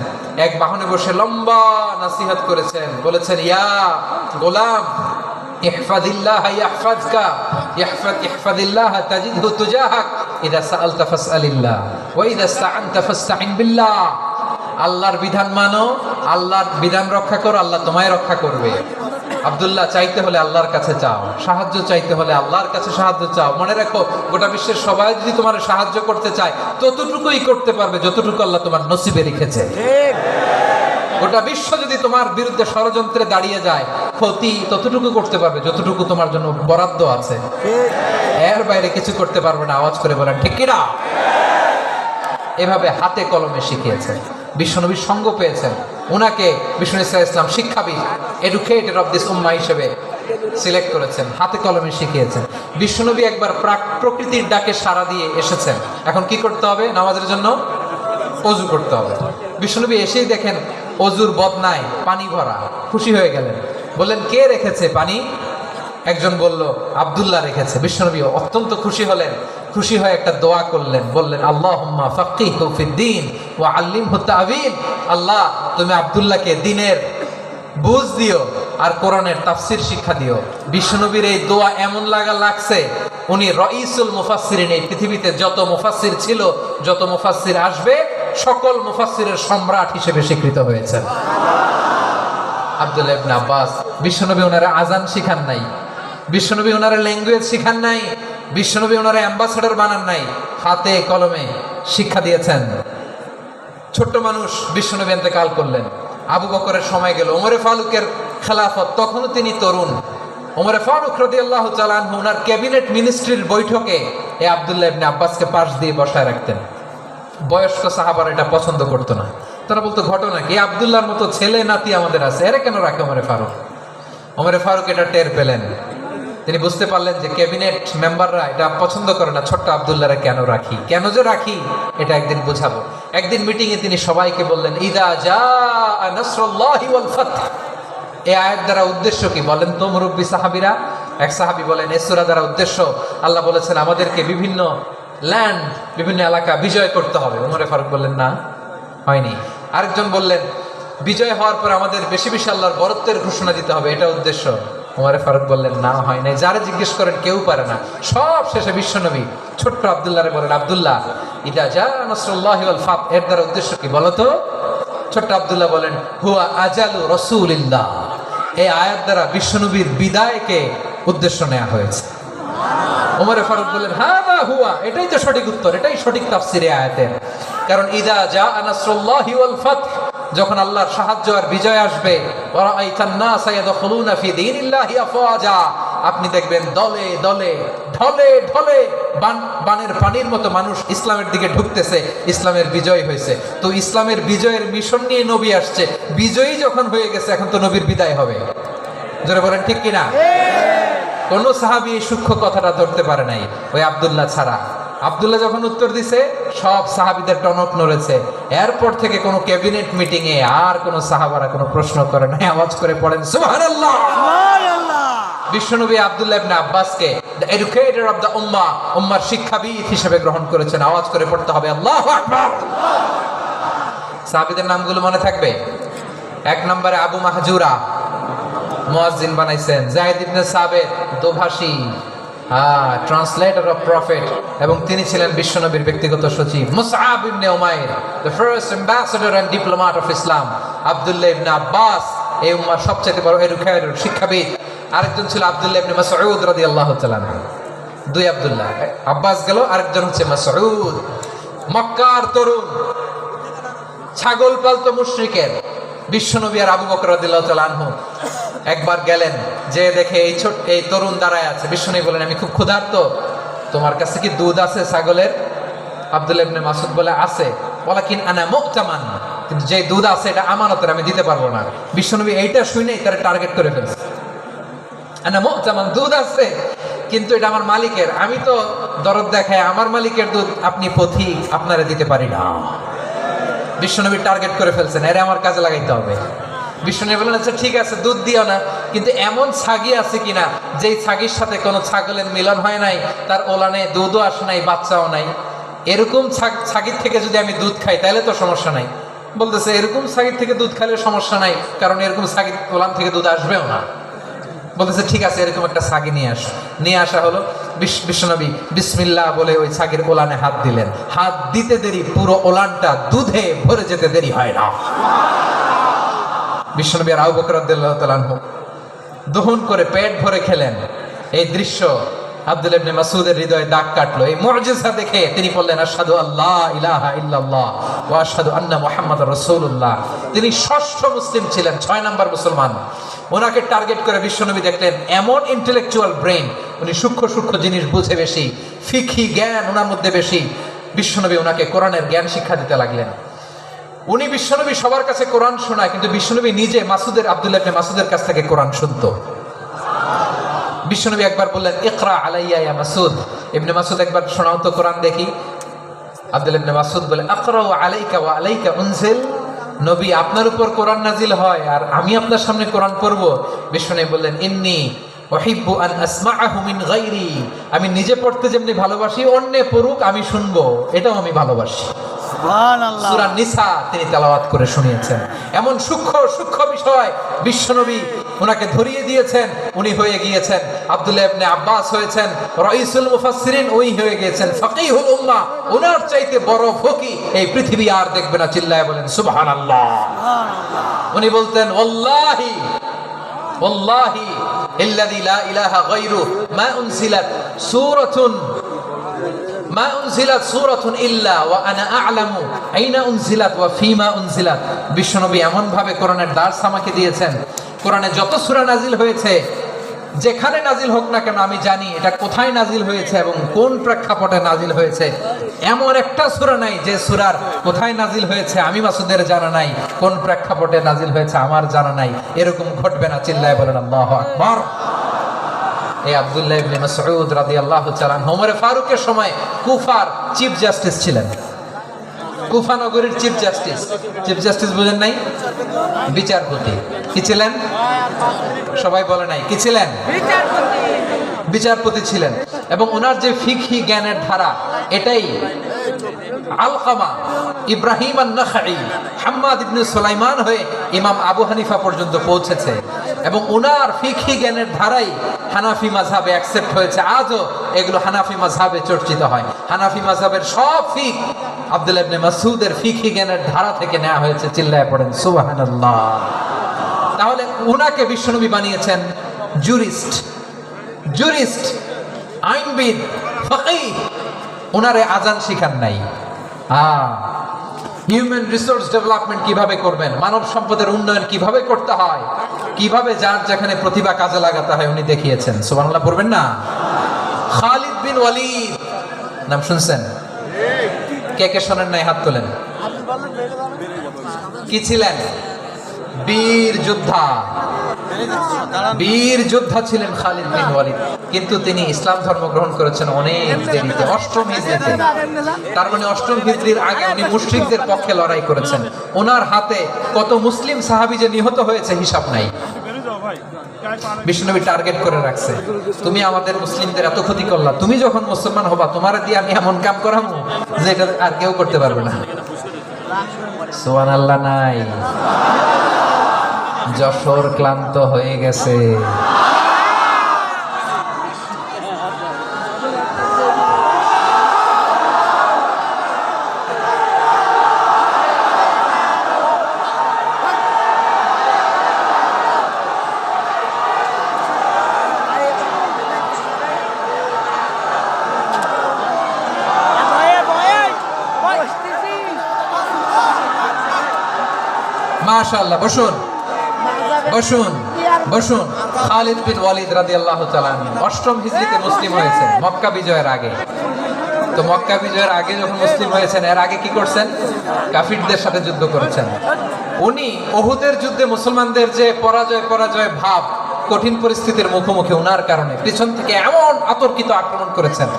এক বাহনে বসে লম্বা নাসিহত করেছেন, বলেছেন, ইয়া গোলাম ইহফাদিল্লাহ ইয়াহফাজকা, ইহফাদিল্লাহ তাজিদহু তুজাহাক, ইযা সাআলতা ফাসআলিল্লাহ ওয়া ইযা ইসতাআনতা ফাসতাইন বিল্লাহ। আল্লাহর বিধান মানো, আল্লাহর বিধান রক্ষা করো, আল্লাহ তোমায় রক্ষা করবে। আব্দুল্লাহ, চাইতে হলে আল্লাহর কাছে চাও, সাহায্য চাইতে হলে আল্লাহর কাছে সাহায্য চাও। মনে রাখো, গোটা বিশ্বের সবাই যদি তোমার সাহায্য করতে চায়, ততটুকুই করতে পারবে যতটুকু আল্লাহ তোমার নসিবে রেখেছে। গোটা বিশ্ব যদি তোমার বিরুদ্ধে ষড়যন্ত্রে দাঁড়িয়ে যায়, ক্ষতি ততটুকু করতে পারবে যতটুকু তোমার জন্য বরাদ্দ আছে, এর বাইরে কিছু করতে পারবে না। আওয়াজ করে বলেন ঠিক কিনা? এভাবে হাতে কলমে শিখিয়েছেন, বিশ্বনবীর সঙ্গ পেয়েছেন। ওনাকে বিষ্ণু ইসলাম শিক্ষাবিদ, এডুকেটেড অফ দিস উম্মাহ হিসেবে সিলেক্ট করেছেন, হাতে কলমে শিখিয়েছেন। বিশ্বনবী একবার প্রকৃতির ডাকে সাড়া দিয়ে এসেছেন। এখন কি করতে হবে? নামাজের জন্য অজু করতে হবে। বিশ্বনবী এসেই দেখেন অজুর বদনায় পানি ভরা, খুশি হয়ে গেলেন, বললেন, কে রেখেছে পানি? একজন বলল, আব্দুল্লাহ রেখেছে। বিশ্বনবী অত্যন্ত খুশি হলেন, খুশি হয়ে একটা দোয়া করলেন, বললেন, আল্লাহুম্মা ফাক্কিহু ফিদ্দীন ওয়া আল্লিমহু তা'ওয়ীল। আল্লাহ, তুমি আব্দুল্লাহকে দ্বীনের বুঝ দিও আর কোরআনের তাফসীর শিক্ষা দিও। বিশ্বনবীর এই দোয়া এমন লাগছে, উনি রাইসুল মুফাসসিরিন, এই পৃথিবীতে যত মুফাসসির ছিল, যত মুফাসসির আসবে, সকল মুফাসসিরের সম্রাট হিসেবে স্বীকৃত হয়েছেন আব্দুল্লাহ ইবনে আব্বাস। বিশ্বনবী ওনারা আজান শিখান নাই, বিশ্বনবী ওনারা ল্যাঙ্গুয়েজ শিখান নাই, বিশ্বনবী ওনারা অ্যাম্বাসেডর বানান নাই, হাতে কলমে শিক্ষা দিয়েছেন। ছোট্ট মানুষ বিশ্বনবী ইন্তেকাল করলেন, আবু বকরের সময় গেল, ওমরে ফারুকের খেলাফত, তখনও তিনি তরুণ। ওমরে ফারুক রাদিয়াল্লাহু তাআলা আনহু ওনার ক্যাবিনেট মিনিস্ট্রির বৈঠকে এই আব্দুল্লাহ ইবনে আব্বাসকে পাশ দিয়ে বসায় রাখতেন। বয়স্ক সাহাবারা এটা পছন্দ করতো না, তারা বলতো, ঘটনা কি? আব্দুল্লাহর মতো ছেলে নাতি আমাদের আছে, এরা কেন রাখে ওমরে ফারুক? ওমরে ফারুক এটা টের পেলেন, তিনি বুঝতে পারলেন যে ক্যাবিনেট মেম্বাররা এটা পছন্দ করে না, ছোট্ট আব্দুল্লাহরা কেন রাখি, কেন যে রাখি, এটা একদিন বুঝাবো। একদিন মিটিংয়ে তিনি সবাইকে বললেন, ইদা জাআ নাসরুল্লাহি ওয়াল ফাতহ। এই আয়াত দ্বারা উদ্দেশ্য কি বলেন তো মুরব্বী সাহাবীরা? এক সাহাবী বলেন, এই সূরা দ্বারা উদ্দেশ্য, আল্লাহ বলেছেন আমাদেরকে বিভিন্ন ল্যান্ড, বিভিন্ন এলাকা বিজয় করতে হবে। ওমরে ফারুক বললেন, না, হয়নি। আরেকজন বললেন, বিজয় হওয়ার পর আমাদের বেশি বেশি আল্লাহর বরত্বের ঘোষণা দিতে হবে, এটা উদ্দেশ্য। ওমরে ফারুক বললেন, না, হয় নাই। যারা জিজ্ঞেস করেন কেউ পারে না। সব শেষে বিশ্বনবী ছোট্ট আব্দুল্লাহরে বলেন, আব্দুল্লাহ, ইদা জাআ নাসরুল্লাহি ওয়াল ফাতহ, এর দ্বারা উদ্দেশ্য কি বলো তো? ছোট্ট আব্দুল্লাহ বলেন, হুয়া আজালু রাসূলিল্লাহ। এই আয়াত দ্বারা বিশ্বনবীর বিদায়কে উদ্দেশ্য নেওয়া হয়েছে। ওমরে ফারুক বললেন, হাযা হুয়া, এটাই তো সঠিক উত্তর, এটাই সঠিক তাফসীর এই আয়াতের। কারণ ইদা জাআ নাসরুল্লাহি ওয়াল ফাতহ, যখন আল্লাহর সাহায্য আর বিজয় আসবে, ওয়া রাআইতান নাসা ইয়াদখুলুনা ফি দীনিল্লাহি আফওয়াজা, আপনি দেখবেন দলে দলে, ঢলে ঢলে, বানের পানির মতো মানুষ ইসলামের দিকে ঢুকতেছে, ইসলামের বিজয় হয়েছে। তো ইসলামের বিজয়ের মিশন নিয়ে নবী আসছে, বিজয়ী যখন হয়ে গেছে, এখন তো নবীর বিদায় হবে। জোরে বলেন ঠিক কিনা? কোন সাহাবী এই সূক্ষ্ম কথাটা ধরতে পারে নাই, ওই আব্দুল্লাহ ছাড়া। আব্দুল্লাহ যখন উত্তর দিছে সব সাহাবীদের টনক নড়েছে। এরপর থেকে কোনো ক্যাবিনেট মিটিং এ আর কোন সাহাবারা কোনো প্রশ্ন করে নাই, আওয়াজ করে পড়েন সুবহানাল্লাহ। বিশ্বনবী আব্দুল্লাহ ইবনে আব্বাসকে দ্য এডুকেটর অফ দ্য উম্মাহ, উম্মার শিক্ষাবিদ হিসেবে গ্রহণ করেছেন। আওয়াজ করে পড়তে হবে আল্লাহু আকবার। সাহাবীদের নামগুলো মনে থাকবে? এক নম্বরে আবু মাহজুরা, মুয়াজ্জিন বানাইছেন। যায়েদ ইবনে সাবিত, দোভাষী, ট্রান্সলেটর অফ প্রফেট, এবং তিনি ছিলেন বিশ্বনবীর ব্যক্তিগত সচিব। Musab ibn Umair, the first ambassador and diplomat of Islam. Abdullah ibn Abbas, এই উম্মার সবচেয়ে বড় এডুকেটর, শিক্ষাবিদ। আরেকজন ছিল আব্দুল্লাহ ইবনে মাসউদ রাদিয়াল্লাহু তাআলা। দুই আব্দুল্লাহ, আব্বাস গেল, আরেকজন হচ্ছে মাসউদ। মক্কার তরুণ, ছাগল পালতো মুশরিকের। বিশ্বনবী আর আবু বকর রাদিয়াল্লাহু তাআলা আনহু একবার গেলেন, যে দেখে এই তরুণ দাঁড়ায় আছে। বিশ্বনবী বলেন, আমি খুব ক্ষুধার্ত, তোমার কাছে কি দুধ আছে ছাগলের? আব্দুল্লাহ ইবনে মাসউদ বলে, আছে। ওয়ালাকিন আনা মুতামান, কিন্তু যে দুধ আছে এটা আমানতের, আমি দিতে পারবো না। বিশ্বনবী এইটা শুনেই তার টার্গেট করে ফেলছে। আনা মুতামান, দুধ আছে কিন্তু এটা আমার মালিকের, আমি তো দরদ দেখায় আমার মালিকের দুধ আপনি পথিক, আপনারা দিতে পারি না। বিশ্বনবী টার্গেট করে ফেলছেন, এরে আমার কাজে লাগাইতে হবে। বিশ্বনবী বলেন, আচ্ছা ঠিক আছে, দুধ দিও না, কিন্তু এমন ছাগি আছে কিনা যেই ছাগির সাথে কোনো ছাগলের মিলন হয় নাই, তার ওলানে দুধও আসে নাই, বাচ্চাও নাই, এরকম ছাগির থেকে যদি আমি দুধ খাই তাহলে তো সমস্যা নাই। বলতেছে, এরকম ছাগির থেকে দুধ খাইলে সমস্যা নাই, কারণ এরকম ছাগির ওলান থেকে দুধ আসবেও না। বলতেছে, ঠিক আছে, এরকম একটা ছাগি নিয়ে আসা হলো। বিশ্বনবী বিসমিল্লাহ বলে ওই ছাগির ওলানে হাত দিলেন। হাত দিতে দেরি, পুরো ওলানটা দুধে ভরে যেতে দেরি হয় না। বিশ্বনবী আর আবু বকর রাদিয়াল্লাহু তাআলা আনহু দহন করে পেট ভরে খেলেন। এই দৃশ্য আব্দুল্লাহ ইবনে মাসউদের হৃদয়ে দাগ কাটলো। এই মুজিজা দেখে তিনি বললেন, আশহাদু আল্লা ইলাহা ইল্লাল্লাহ ওয়া আশহাদু আন্না মুহাম্মাদার রাসূলুল্লাহ। তিনি ষষ্ঠ মুসলিম ছিলেন, 6 নাম্বার মুসলমান। ওনাকে টার্গেট করে বিশ্বনবী দেখলেন এমন ইন্টেলেকচুয়াল ব্রেন, উনি সূক্ষ্ম সূক্ষ্ম জিনিস বুঝে বেশি, ফিকহি জ্ঞান ওনার মধ্যে বেশি। বিশ্বনবী ওনাকে কোরআনের জ্ঞান শিক্ষা দিতে লাগলেন। উনি বিশ্বনবী সবার কাছে কোরআন শোনায়, কিন্তু বিশ্বনবী নিজে আব্দুল্লাহ ইবনে মাসউদের কাছ থেকে কোরআন শুনতো। বিশ্বনবী একবার বললেন, ইকরা আলাইয়া ইয়া মাসউদ। ইবনে মাসউদ একবার শোনাও তো কোরআন দেখি। আব্দুল্লাহ ইবনে মাসউদ বলে, আকরাউ আলাইকা ওয়া আলাইকা উনজিল। নবী, আপনার উপর কোরআন নাজিল হয় আর আমি আপনার সামনে কোরআন পড়ব। বিশ্বনবী বললেন, ইন্নী উহিব্বু আন আসমাআহু মিন গায়রি। আমি নিজে পড়তে যেমনি ভালোবাসি, অন্য পড়ুক আমি শুনবো, এটাও আমি ভালোবাসি। সুবহানাল্লাহ। সূরা নিসা তিনি তেলাওয়াত করে শুনিয়েছেন। এমন সূক্ষ্ম সূক্ষ্ম বিষয় বিশ্বনবী ওনাকে ধরিয়ে দিয়েছেন। উনি হয়ে গিয়েছেন, আব্দুল্লাহ ইবনে আব্বাস হয়েছেন রাইসুল মুফাসসিরিন, ওই হয়ে গিয়েছেন ফাকিহুল উম্মাহ। ওনার চাইতে বড় ফকি এই পৃথিবী আর দেখবে না। চিল্লায় বলেন সুবহানাল্লাহ। উনি বলতেন, ওয়াল্লাহি ওয়াল্লাহি ইল্লাযী লা ইলাহা গায়রু মা উনজিলাত সূরাতুন মা উনজিলাত সূরাতুন ইল্লা ওয়া আনা আ'লামু আইনা উনজিলাত ওয়া ফিমা উনজিলাত। বিশ্বনবী এমন ভাবে কোরআনের দার্স আমাকে দিয়েছেন, কোরআনে যত সূরা নাজিল হয়েছে, যেখানে নাজিল হোক না কেন আমি জানি এটা কোথায় নাজিল হয়েছে এবং কোন প্রেক্ষাপটে নাজিল হয়েছে। এমন একটা সূরা নাই যে সূরার কোথায় নাজিল হয়েছে আমি মাসুদের জানা নাই, কোন প্রেক্ষাপটে নাজিল হয়েছে আমার জানা নাই। এরকম ঘটবে না। চিল্লায় বলেন আল্লাহু আকবার। এই আব্দুল্লাহ ইবনে মাসউদ রাদিয়াল্লাহু তাআলা ওমর ফারুকের সময় কুফার চিফ জাস্টিস ছিলেন। কুফা নগরীর চিফ জাস্টিস বুঝেন নাই? বিচারপতি। কি ছিলেন? সবাই বলে নাই, কি ছিলেন? বিচারপতি ছিলেন। এবং ওনার যে ফিকহি জ্ঞানের ধারা, এটাই আলকামা, ইব্রাহিম আন-নাখাই, হাম্মাদ ইবনে সুলাইমান হয়ে ইমাম আবু হানিফা পর্যন্ত পৌঁছেছে। এবং ওনার ফিকহি জ্ঞানের ধারাই হানাফি মাযহাবে অ্যাকসেপ্ট হয়েছে। আজও এগুলো হানাফি মাযহাবে চর্চিত হয়। হানাফি মাযহাবের সব ফিক আব্দুল্লাহ ইবনে মাসউদের ফিকহি জ্ঞানের ধারা থেকে নেওয়া হয়েছে। চিল্লায় পড়েন সুবহানাল্লাহ। তাহলে উনাকে বিশ্বনবী বানিয়েছেন জুরিস্ট, আইনবিদ, ফাকিহ। উনারে আজান শিখান নাই। হিউম্যান রিসোর্স ডেভেলপমেন্ট কিভাবে করবেন, মানব সম্পদের উন্নয়ন কিভাবে করতে হয়, কিভাবে যার যেখানে প্রতিভা কাজে লাগাতে হয় উনি দেখিয়েছেন। সুবহানাল্লাহ পড়বেন না? খালিদ বিন ওয়ালিদ নাম শুনছেন? কে কে শোনেন নাই হাত তোলেন। কি ছিলেন? বীর যোদ্ধা ছিলেন খালিদ বিন ওয়ালিদ। কিন্তু তিনি ইসলাম ধর্ম গ্রহণ করেছেন অনেক দেরিতে, অষ্টম হিজরিতে। তার মানে অষ্টম হিজরির আগে উনি মুশরিকদের পক্ষে লড়াই করেছেন। ওনার হাতে কত মুসলিম সাহাবী যে নিহত হয়েছে হিসাব নাই। বিষ্ণুনবী টার্গেট করে রাখছে, তুমি আমাদের মুসলিমদের এত ক্ষতি করলা, তুমি যখন মুসলমান হবা তোমার দিয়ে আমি এমন কাম করাবো যে এটা আর কেউ করতে পারবে না। সুবহানাল্লাহ নাই। যশোর ক্লান্ত হয়ে গেছে। মাশাআল্লাহ, বসুন বসুন বসুন। খালিদ বিন ওয়ালিদ রাদিয়াল্লাহু তাআলা আনহু অষ্টম হিজরিতে মুসলিম হয়েছেন, মক্কা বিজয়ের আগে। তো মক্কা বিজয়ের আগে যখন মুসলিম হয়েছেন, এর আগে কি করছেন? কাফিরদের সাথে যুদ্ধ করেছেন। উনি উহুদের যুদ্ধে মুসলমানদের যে পরাজয় ভাব, কঠিন পরিস্থিতির মুখোমুখি ওনার কারণে পিছন থেকে এমন আতর্কিত আক্রমণ করেছেন,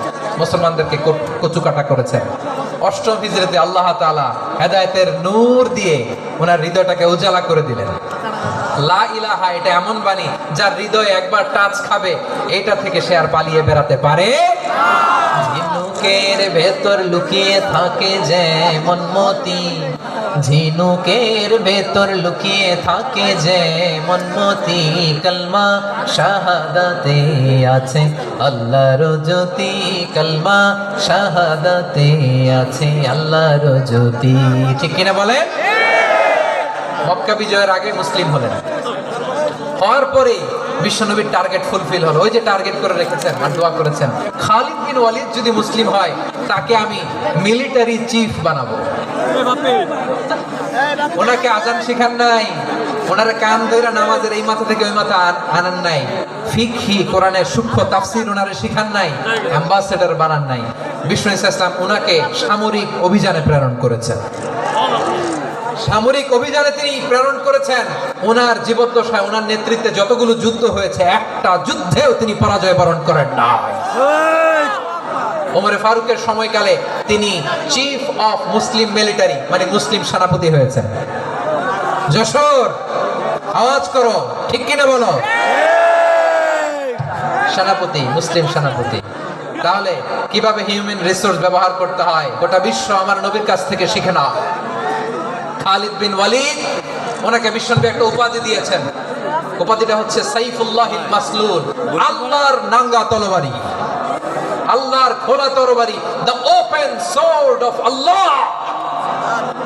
মুসলমানদেরকে কচুকাটা করেছেন। অষ্টম হিজরিতে আল্লাহ তাআলা হেদায়েতের নূর দিয়ে ওনার হৃদয়টাকে উজালা করে দিলেন। লা ইলাহা, এটা এমন বাণী যার হৃদয়ে একবার টাচ খাবে, এটা থেকে সে আর পালিয়ে বেরাতে পারে। ঝিনুকের ভেতর লুকিয়ে থাকে যেমন মতি, ঝিনুকের ভেতর লুকিয়ে থাকে যেমন মতি, কালমা শাহাদাতে আছে আল্লাহর জ্যোতি, কালমা শাহাদাতে আছে আল্লাহর জ্যোতি। ঠিক কিনা বলে? মক্কা বিজয়ের আগে মুসলিম হলেন, হওয়ার পরে বিশ্বনবীর টার্গেট ফুলফিল হলো। ওই যে টার্গেট করে রেখেছেন আর দোয়া করেছেন, খালিদ বিন ওয়ালিদ যদি মুসলিম হয় তাকে আমি মিলিটারি চিফ বানাবো। ওনাকে আজান শিখান নাই, ওনারা কান ধরে নামাজের এই মাথা থেকে ওই মাথা আনান নাই, ফিকহি কোরআনের সূক্ষ্ম তাফসীর ওনারে শিখান নাই, অ্যাম্বাসেডর বানান নাই। বিষ্ণু ইসলাম ওনাকে সামরিক অভিযানে প্রেরণ করেছেন। সামরিক অভিযানে তিনি প্রেরণ করেছেন। ওনার জীবদ্দশায় ওনার নেতৃত্বে যতগুলো যুদ্ধ হয়েছে, একটা যুদ্ধেও তিনি পরাজয় বরণ করেন না। ওমর ফারুকের সময়কালে তিনি চিফ অফ মুসলিম মিলিটারি, মানে মুসলিম সেনাপতি হয়েছেন। যশোর আওয়াজ করো, ঠিক কিনা বলো? সেনাপতি, মুসলিম সেনাপতি। তাহলে কিভাবে হিউম্যান রিসোর্স ব্যবহার করতে হয় গোটা বিশ্ব আমার নবীর কাছ থেকে শিখে নাও। খালিদ বিন ওয়ালিদ, ওনাকে বিশ্বনবী একটা উপাধি দিয়েছেন। উপাধিটা হচ্ছে সাইফুল্লাহিল মাসলুল, আল্লাহর নাঙ্গা তরবারি, আল্লাহর খোলা তরবারি, the open sword of Allah.